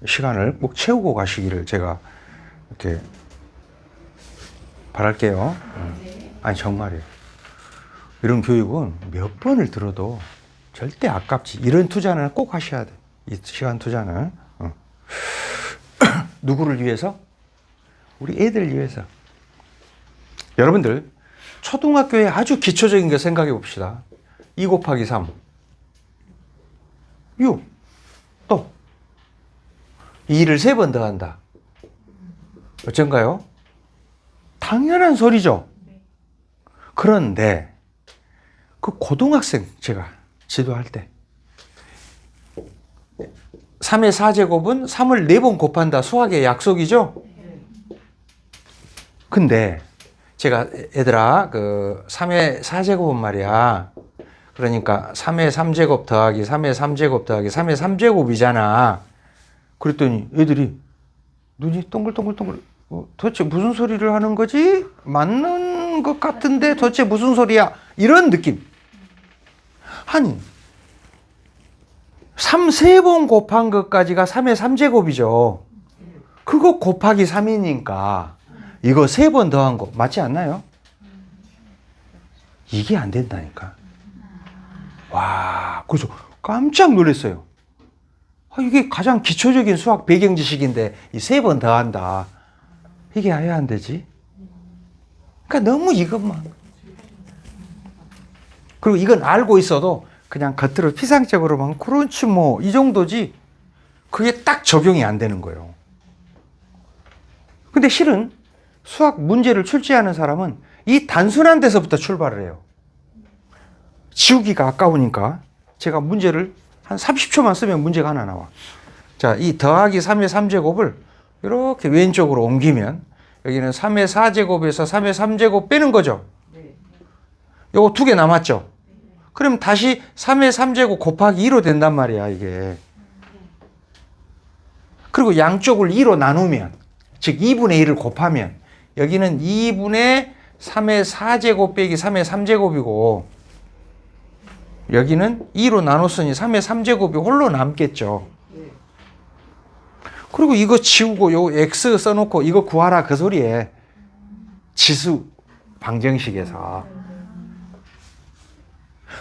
[SPEAKER 2] 시간을 꼭 채우고 가시기를 제가 이렇게 바랄게요. 아니 정말이에요. 이런 교육은 몇 번을 들어도 절대 아깝지. 이런 투자는 꼭 하셔야 돼. 이 시간 투자는. 누구를 위해서? 우리 애들 위해서. 여러분들 초등학교에 아주 기초적인 거 생각해 봅시다. 2 곱하기 3 6 또 2를 3번 더한다. 어쩐가요? 당연한 소리죠. 그런데 그 고등학생 제가 지도할 때 3의 4제곱은 3을 4번 곱한다. 수학의 약속이죠? 근데 제가 얘들아 그 3의 4제곱은 말이야. 그러니까 3의 3제곱 더하기 3의 3제곱 더하기 3의 3제곱이잖아. 그랬더니 애들이 눈이 동글동글동글 도대체 무슨 소리를 하는 거지? 맞는 것 같은데 도대체 무슨 소리야? 이런 느낌. 아니 3번 곱한 것까지가 3의 3제곱이죠. 그거 곱하기 3이니까 이거 3번 더한 거 맞지 않나요? 이게 안 된다니까. 와, 그래서 깜짝 놀랐어요. 이게 가장 기초적인 수학 배경 지식인데 이 3번 더한다. 이게 왜 안 되지? 그러니까 너무 이것만. 그리고 이건 알고 있어도 그냥 겉으로 피상적으로만 그렇지 뭐 이 정도지 그게 딱 적용이 안 되는 거예요. 근데 실은 수학 문제를 출제하는 사람은 이 단순한 데서부터 출발을 해요. 지우기가 아까우니까 제가 문제를 한 30초만 쓰면 문제가 하나 나와. 자, 이 더하기 3의 3제곱을 이렇게 왼쪽으로 옮기면 여기는 3의 4제곱에서 3의 3제곱 빼는 거죠. 요거 2개 남았죠. 그럼 다시 3의 3제곱 곱하기 2로 된단 말이야, 이게. 그리고 양쪽을 2로 나누면, 즉 2분의 1을 곱하면 여기는 2분의 3의 4제곱 빼기 3의 3제곱이고 여기는 2로 나눴으니 3의 3제곱이 홀로 남겠죠. 그리고 이거 지우고 요 x 써놓고 이거 구하라 그 소리에 지수 방정식에서.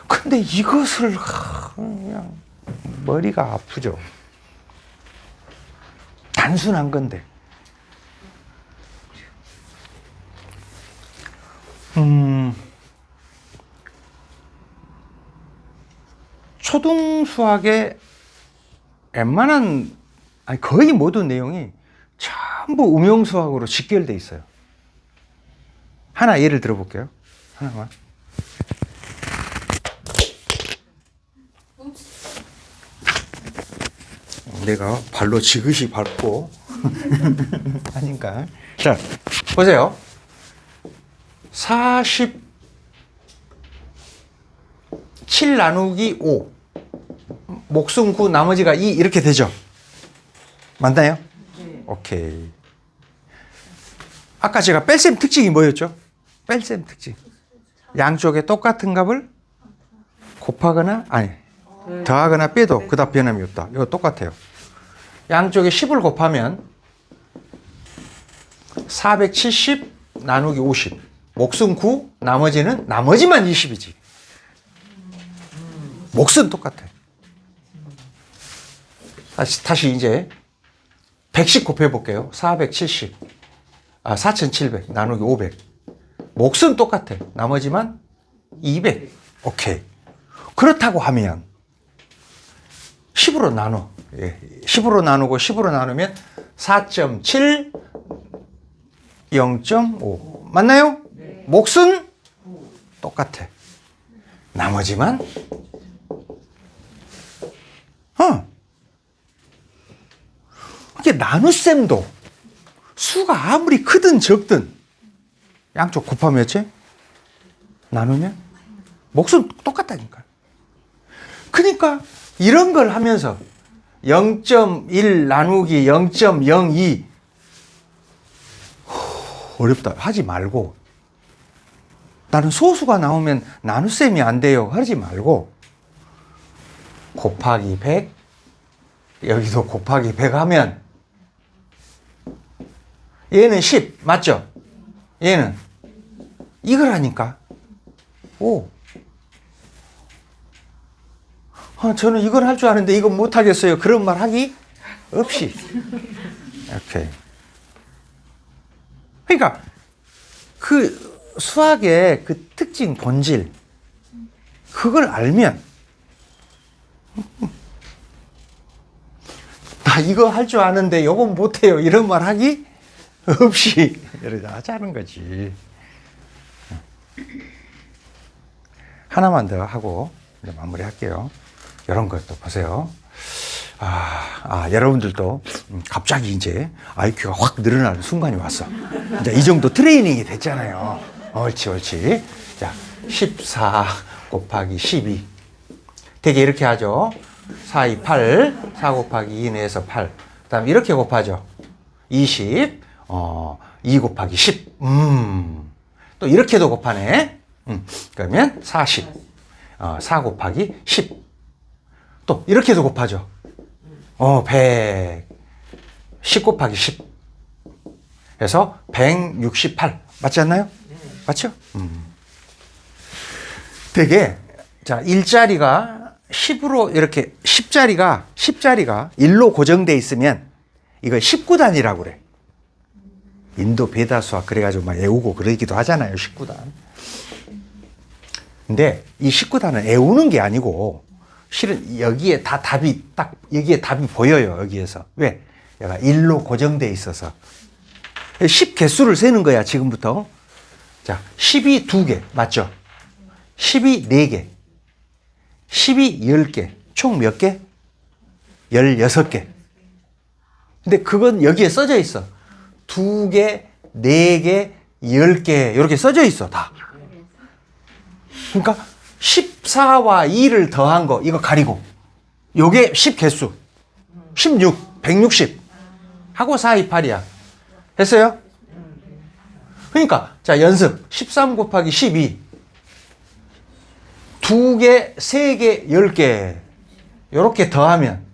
[SPEAKER 2] 근데 이것을 그냥 머리가 아프죠. 단순한 건데. 초등 수학의 웬만한 아니 거의 모든 내용이 전부 음용 수학으로 직결돼 있어요. 하나 예를 들어볼게요. 하나만. 내가 발로 지그시 밟고 하니까. 자, 보세요. 47 나누기 5 목숨 9 나머지가 2 이렇게 되죠. 맞나요? 네. 오케이. 아까 제가 뺄셈 특징이 뭐였죠? 뺄셈 특징. 양쪽에 똑같은 값을 곱하거나 아니 더하거나 빼도 그다음 변함이 없다. 이거 똑같아요. 양쪽에 10을 곱하면 470 나누기 50 목숨 9 나머지만 20이지. 몫은 똑같아요. 다시 이제 110 곱해볼게요. 4700 나누기 500 몫은 똑같아. 나머지만 200. 오케이. 그렇다고 하면 10으로 나눠. 예. 10으로 나누고 10으로 나누면 4.7, 0.5. 맞나요? 네. 몫은 똑같아. 나머지만 이게 나눗셈도 수가 아무리 크든 적든 양쪽 곱하면 몇지? 나누면 몫은 똑같다니까. 그러니까 이런 걸 하면서 0.1 나누기 0.02 어렵다 하지 말고, 나는 소수가 나오면 나눗셈이 안 돼요 하지 말고, 곱하기 100 여기도 곱하기 100 하면 얘는 10 맞죠? 얘는 이걸 하니까 저는 이걸 할 줄 아는데 이건 못 하겠어요 그런 말 하기 없이 이렇게. 그러니까 그 수학의 그 특징 본질 그걸 알면 나 이거 할 줄 아는데 이건 못해요 이런 말 하기 없이 이러자 하자는 거지. 하나만 더 하고 이제 마무리할게요. 이런 것도 보세요. 여러분들도 갑자기 이제 IQ가 확 늘어나는 순간이 왔어. 이제 이 정도 트레이닝이 됐잖아요. 옳지. 자, 14 곱하기 12. 되게 이렇게 하죠. 4, 2, 8. 4 곱하기 2 내에서 8. 그 다음에 이렇게 곱하죠. 20. 2 곱하기 10. 또 이렇게도 곱하네. 그러면 40. 4 곱하기 10. 또 이렇게도 곱하죠. 100. 10 곱하기 10. 그래서 168. 맞지 않나요? 맞죠? 되게, 자, 일자리가 10으로 이렇게 10자리가 1로 고정되어 있으면 이걸 19단이라고 그래. 인도 베다 수학 그래가지고 막 애우고 그러기도 하잖아요. 19단. 근데 이 19단은 애우는 게 아니고 실은 여기에 다 답이 딱 여기에 답이 보여요. 여기에서. 왜? 얘가 1로 고정되어 있어서 10 개수를 세는 거야. 지금부터. 자, 10이 2개 맞죠? 10이 4개 10이 10개 총 몇 개? 16개. 근데 그건 여기에 써져 있어. 2개, 4개, 10개 이렇게 써져 있어 다. 그러니까 14와 2를 더한 거 이거 가리고 요게 10 개수 16, 160 하고 4, 2, 8이야. 했어요? 그러니까 자 연습 13 곱하기 12 2개, 3개, 10개 요렇게 더하면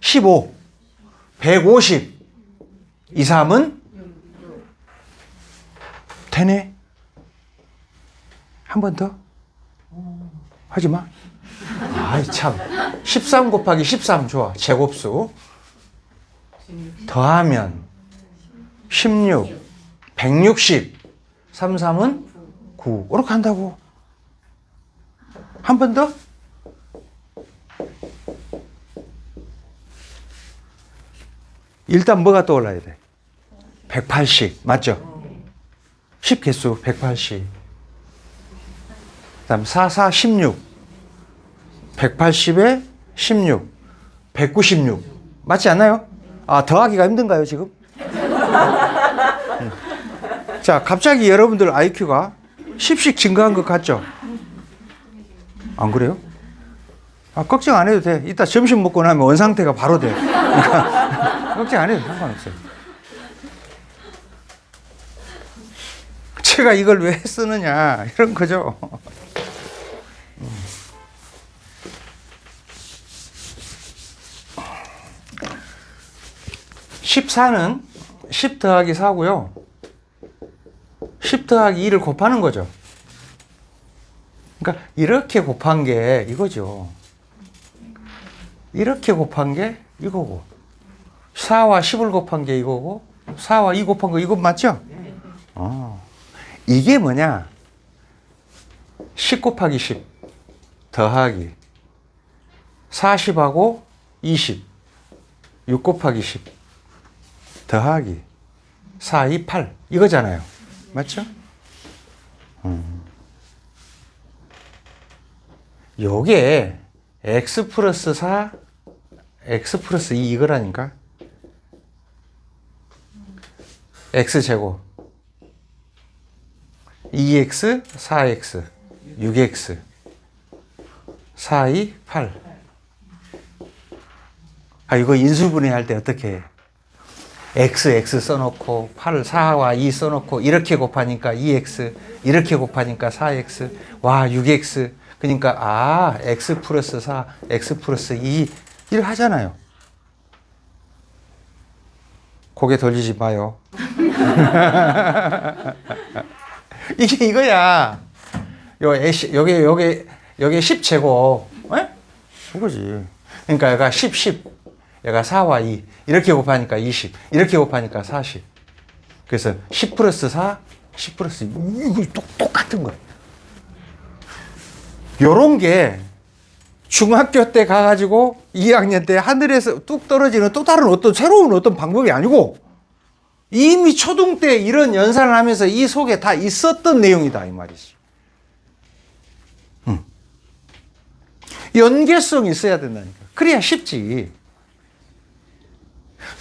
[SPEAKER 2] 15 150 2, 3은 되네. 한 번 더? 하지 마. 아이 참. 13 곱하기 13 좋아. 제곱수. 더하면 16, 160, 3, 3은 9. 이렇게 한다고. 한 번 더? 일단 뭐가 떠올라야 돼? 180. 맞죠? 10 개수 180. 그 다음 4, 4, 16. 180에 16. 196. 맞지 않나요? 더하기가 힘든가요, 지금? 자, 갑자기 여러분들 IQ가 10씩 증가한 것 같죠? 안 그래요? 걱정 안 해도 돼. 이따 점심 먹고 나면 원상태가 바로 돼. 그러니까 걱정 안 해도 상관없어요. 제가 이걸 왜 쓰느냐 이런 거죠. 14는 10 더하기 4고요. 10 더하기 2를 곱하는 거죠. 그러니까 이렇게 곱한 게 이거죠. 이렇게 곱한 게 이거고 4와 10을 곱한 게 이거고 4와 2 곱한 거 이거 맞죠? 이게 뭐냐? 10 곱하기 10 더하기 40하고 20. 6 곱하기 10. 더하기 4, 2, 8. 이거잖아요. 맞죠? 요게 x 플러스 4, x 플러스 2 이거라니까. x제곱 2x, 4x, 6x, 4, 2, 8. 아, 이거 인수분해 할 때 어떻게 해? x 써놓고 8, 4와 2 써놓고 이렇게 곱하니까 2x, 이렇게 곱하니까 4x, 와 6x. 그러니까 아 x 플러스 4, x 플러스 2 이렇게 하잖아요. 고개 돌리지 마요. 이게 이거야. 요게 10제곱. 에? 이거지. 그러니까 얘가 10. 얘가 4와 2. 이렇게 곱하니까 20. 이렇게 곱하니까 40. 그래서 10 플러스 4, 10 플러스 2. 이거 똑같은 거야. 요런 게 중학교 때 가가지고 2학년 때 하늘에서 뚝 떨어지는 또 다른 어떤 새로운 어떤 방법이 아니고 이미 초등 때 이런 연산을 하면서 이 속에 다 있었던 내용이다 이 말이지. 연계성이 있어야 된다니까. 그래야 쉽지.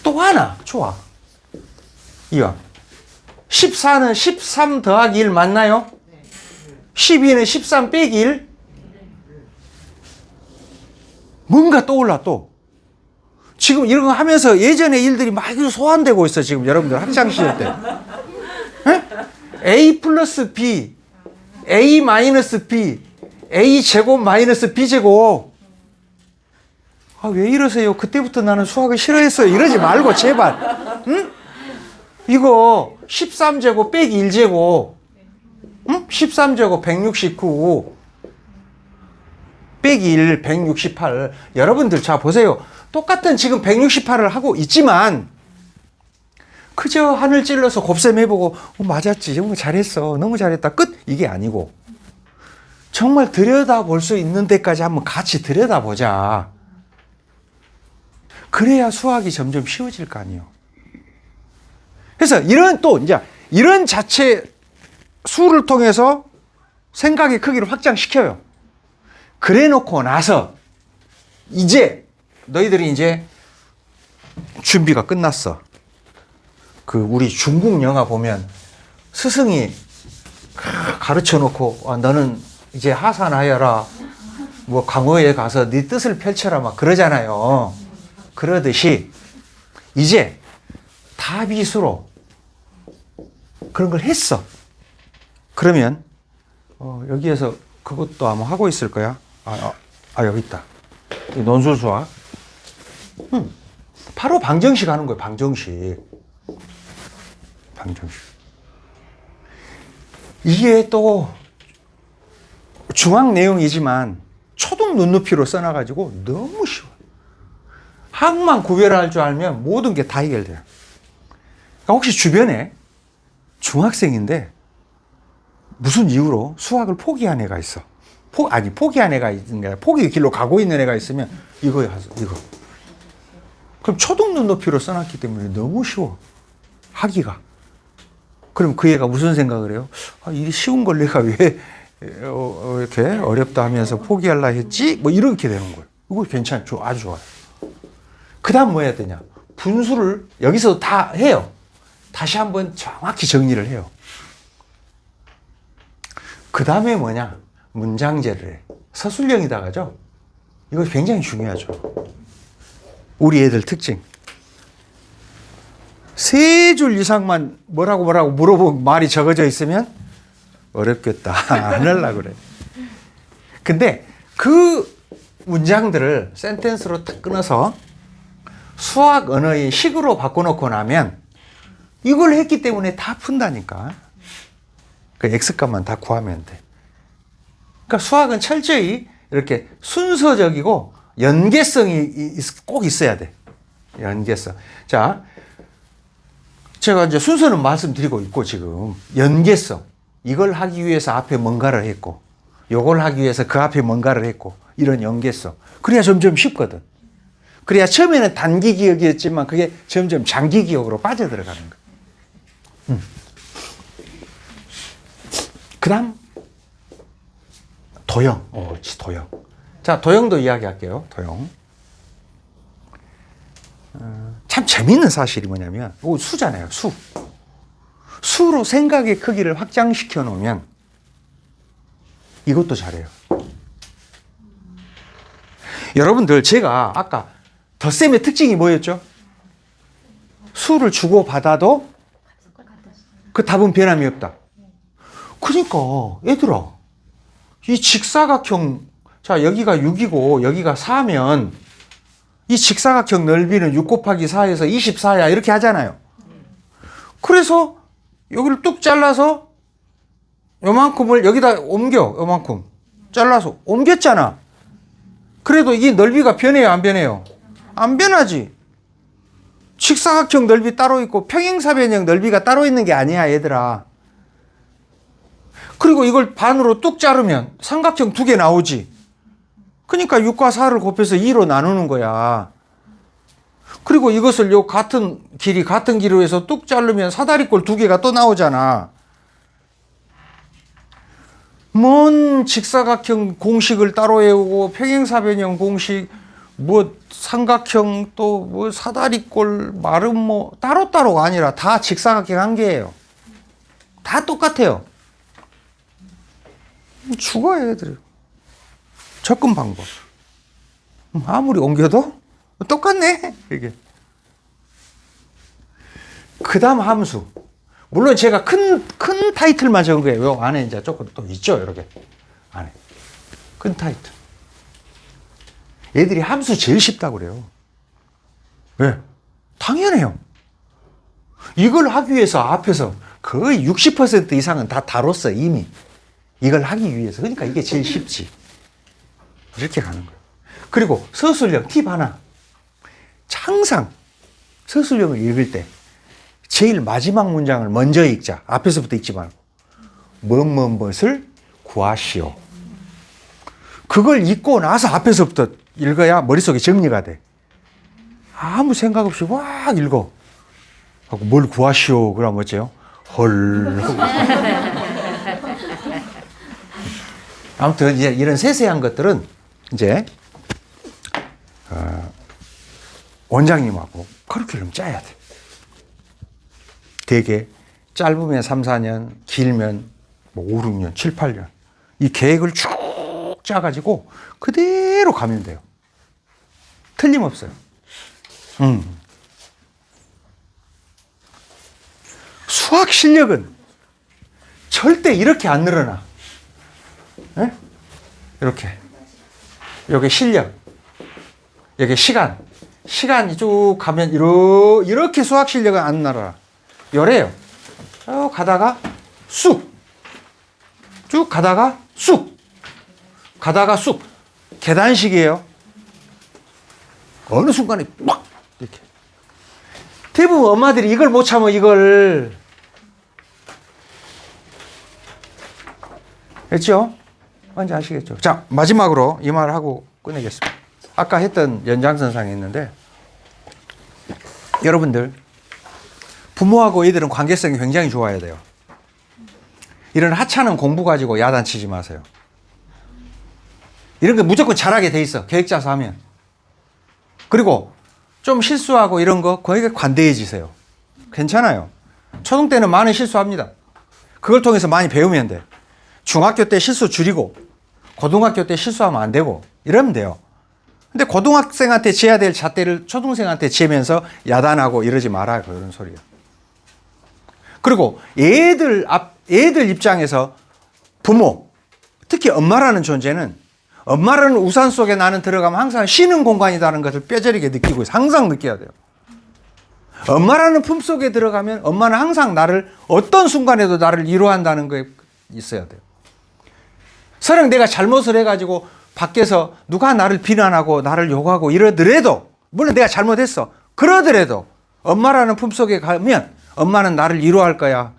[SPEAKER 2] 또 하나 좋아. 이왕 14는 13 더하기 1 맞나요? 12는 13 빼기 1? 뭔가 떠올라 또. 지금 이런 거 하면서 예전의 일들이 막 소환되고 있어 지금 여러분들 학창시절 때. 에? A 플러스 B, A 마이너스 B, A 제곱 마이너스 B 제곱. 아, 왜 이러세요? 그때부터 나는 수학을 싫어했어요. 이러지 말고 제발. 응? 이거 13제곱 빼기 1제곱. 응? 13제곱 169 빼기 1 168. 여러분들 자 보세요. 똑같은 지금 168을 하고 있지만 그저 하늘 찔러서 곱셈해보고 맞았지. 정말 잘했어. 너무 잘했다. 끝. 이게 아니고 정말 들여다볼 수 있는 데까지 한번 같이 들여다보자. 그래야 수학이 점점 쉬워질 거 아니에요. 그래서 이런 또 이제 이런 자체 수를 통해서 생각의 크기를 확장시켜요. 그래 놓고 나서 이제 너희들이 이제 준비가 끝났어. 그 우리 중국 영화 보면 스승이 가르쳐 놓고 너는 이제 하산하여라. 뭐 강호에 가서 네 뜻을 펼쳐라 막 그러잖아요. 그러듯이 이제 다비수로 그런 걸 했어. 그러면 여기에서 그것도 아마 하고 있을 거야. 여기 있다. 논술수학. 바로 방정식 하는 거예요. 방정식. 이게 또 중앙 내용이지만 초등 눈높이로 써놔가지고 너무 쉬워. 학만 구별할 줄 알면 모든 게 다 해결돼요. 그러니까 혹시 주변에 중학생인데 무슨 이유로 수학을 포기한 애가 있어. 포기한 애가 있는 게 아니라 포기의 길로 가고 있는 애가 있으면 이거. 그럼 초등 눈높이로 써놨기 때문에 너무 쉬워. 하기가. 그럼 그 애가 무슨 생각을 해요? 이 쉬운 걸 내가 왜 이렇게 어렵다 하면서 포기하려 했지? 뭐 이렇게 되는 거예요. 이거 괜찮죠? 아주 좋아요. 그 다음 뭐 해야 되냐? 분수를 여기서 다 해요. 다시 한번 정확히 정리를 해요. 그 다음에 뭐냐? 문장제를 해. 서술형이다가죠? 이거 굉장히 중요하죠. 우리 애들 특징. 3줄 이상만 뭐라고 물어보고 말이 적어져 있으면 어렵겠다. 안 하려고 그래. 근데 그 문장들을 센텐스로 딱 끊어서 수학 언어의 식으로 바꿔놓고 나면 이걸 했기 때문에 다 푼다니까. 그 X값만 다 구하면 돼. 그러니까 수학은 철저히 이렇게 순서적이고 연계성이 꼭 있어야 돼. 연계성. 자, 제가 이제 순서는 말씀드리고 있고 지금 연계성. 이걸 하기 위해서 앞에 뭔가를 했고 요걸 하기 위해서 그 앞에 뭔가를 했고 이런 연계성. 그래야 점점 쉽거든. 그래야 처음에는 단기 기억이었지만 그게 점점 장기 기억으로 빠져들어가는 거예요. 그 다음 도형. 도형. 자, 도형도 이야기할게요. 도형. 참 재밌는 사실이 뭐냐면 수잖아요. 수로 생각의 크기를 확장시켜 놓으면 이것도 잘해요. 여러분들, 제가 아까 덧셈의 특징이 뭐였죠? 수를 주고 받아도 그 답은 변함이 없다. 그러니까 얘들아, 이 직사각형, 자 여기가 6이고 여기가 4면 이 직사각형 넓이는 6 곱하기 4에서 24야 이렇게 하잖아요. 그래서 여기를 뚝 잘라서 요만큼을 여기다 옮겨. 요만큼 잘라서 옮겼잖아. 그래도 이 넓이가 변해요, 안 변해요? 안 변하지. 직사각형 넓이 따로 있고 평행사변형 넓이가 따로 있는 게 아니야, 얘들아. 그리고 이걸 반으로 뚝 자르면 삼각형 2개 나오지. 그러니까 6과 4를 곱해서 2로 나누는 거야. 그리고 이것을 요 같은 길이로 해서 뚝 자르면 사다리꼴 2개가 또 나오잖아. 뭔 직사각형 공식을 따로 외우고 평행사변형 공식, 뭐 삼각형 또 뭐 사다리꼴 말은 뭐 따로따로가 아니라 다 직사각형 한 개예요. 다 똑같아요. 죽어요, 애들이. 접근 방법. 아무리 옮겨도 똑같네, 이게. 그 다음 함수. 물론 제가 큰 타이틀만 적은 거예요. 요 안에 이제 조금 또 있죠, 이렇게. 안에. 큰 타이틀. 얘들이 함수 제일 쉽다고 그래요. 왜? 당연해요. 이걸 하기 위해서 앞에서 거의 60% 이상은 다 다뤘어, 이미. 이걸 하기 위해서. 그러니까 이게 제일 쉽지. 이렇게 가는 거예요. 그리고 서술형 팁 하나. 항상 서술형을 읽을 때 제일 마지막 문장을 먼저 읽자. 앞에서부터 읽지 말고. 무엇을 구하시오. 그걸 읽고 나서 앞에서부터 읽어야 머릿속에 정리가 돼. 아무 생각 없이 막 읽어. 하고 뭘 구하시오. 그러면 어째요? 헐. 아무튼 이제 이런 세세한 것들은 이제 원장님하고 커리큘럼 짜야 돼. 되게 짧으면 3, 4년, 길면 뭐 5, 6년, 7, 8년. 이 계획을 쭉 짜가지고 그대로 가면 돼요. 틀림없어요. 수학 실력은 절대 이렇게 안 늘어나. 네? 이렇게. 여기 실력. 여기 시간. 시간이 쭉 가면 이렇게 수학 실력은 안 늘어나. 요래요. 쭉 가다가 쑥. 쭉 가다가 쑥. 가다가 쑥. 계단식이에요. 어느 순간에 막 이렇게. 대부분 엄마들이 이걸 못 참아, 이걸. 됐죠? 뭔지 아시겠죠? 자, 마지막으로 이 말을 하고 끝내겠습니다. 아까 했던 연장선상에 있는데, 여러분들, 부모하고 애들은 관계성이 굉장히 좋아야 돼요. 이런 하찮은 공부 가지고 야단치지 마세요. 이런 거 무조건 잘하게 돼 있어. 계획 짜서 하면. 그리고 좀 실수하고 이런 거 거기에 관대해지세요. 괜찮아요. 초등 때는 많이 실수합니다. 그걸 통해서 많이 배우면 돼. 중학교 때 실수 줄이고 고등학교 때 실수하면 안 되고 이러면 돼요. 근데 고등학생한테 지어야 될 잣대를 초등생한테 지면서 야단하고 이러지 말아요. 이런 소리야. 그리고 애들 입장에서 부모, 특히 엄마라는 존재는 엄마라는 우산 속에 나는 들어가면 항상 쉬는 공간이라는 것을 뼈저리게 느끼고 있어요. 항상 느껴야 돼요. 엄마라는 품 속에 들어가면 엄마는 항상 나를 어떤 순간에도 나를 위로한다는 거에 있어야 돼요. 설령 내가 잘못을 해가지고 밖에서 누가 나를 비난하고 나를 욕하고 이러더라도, 물론 내가 잘못했어. 그러더라도 엄마라는 품 속에 가면 엄마는 나를 위로할 거야.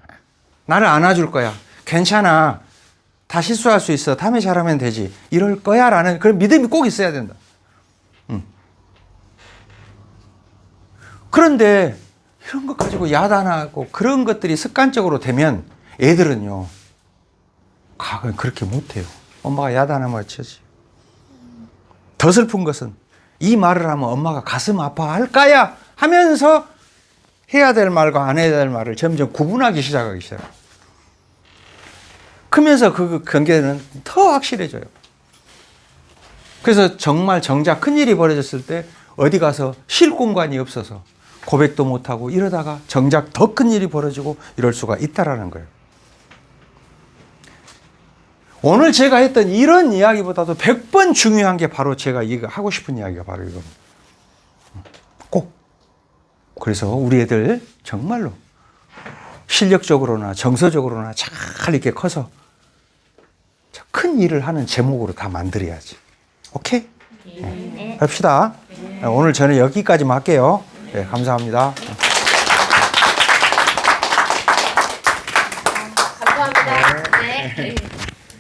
[SPEAKER 2] 나를 안아줄 거야. 괜찮아. 다 실수할 수 있어. 다음에 잘하면 되지. 이럴 거야. 라는 그런 믿음이 꼭 있어야 된다. 그런데 이런 것 가지고 야단하고 그런 것들이 습관적으로 되면 애들은요, 과거엔 그렇게 못해요. 엄마가 야단하면 어쩌지. 더 슬픈 것은 이 말을 하면 엄마가 가슴 아파할까야 하면서 해야 될 말과 안 해야 될 말을 점점 구분하기 시작하기 시작해요. 그러면서 그 경계는 더 확실해져요. 그래서 정말 정작 큰일이 벌어졌을 때 어디 가서 쉴 공간이 없어서 고백도 못하고 이러다가 정작 더 큰일이 벌어지고 이럴 수가 있다라는 거예요. 오늘 제가 했던 이런 이야기보다도 100번 중요한 게 바로 제가 이거 하고 싶은 이야기가 바로 이겁니다. 꼭. 그래서 우리 애들 정말로 실력적으로나 정서적으로나 잘 이렇게 커서 큰 일을 하는 제목으로 다 만들어야지. 오케이?
[SPEAKER 4] 네.
[SPEAKER 2] 합시다. 오늘 저는 여기까지만 할게요. 네, 감사합니다.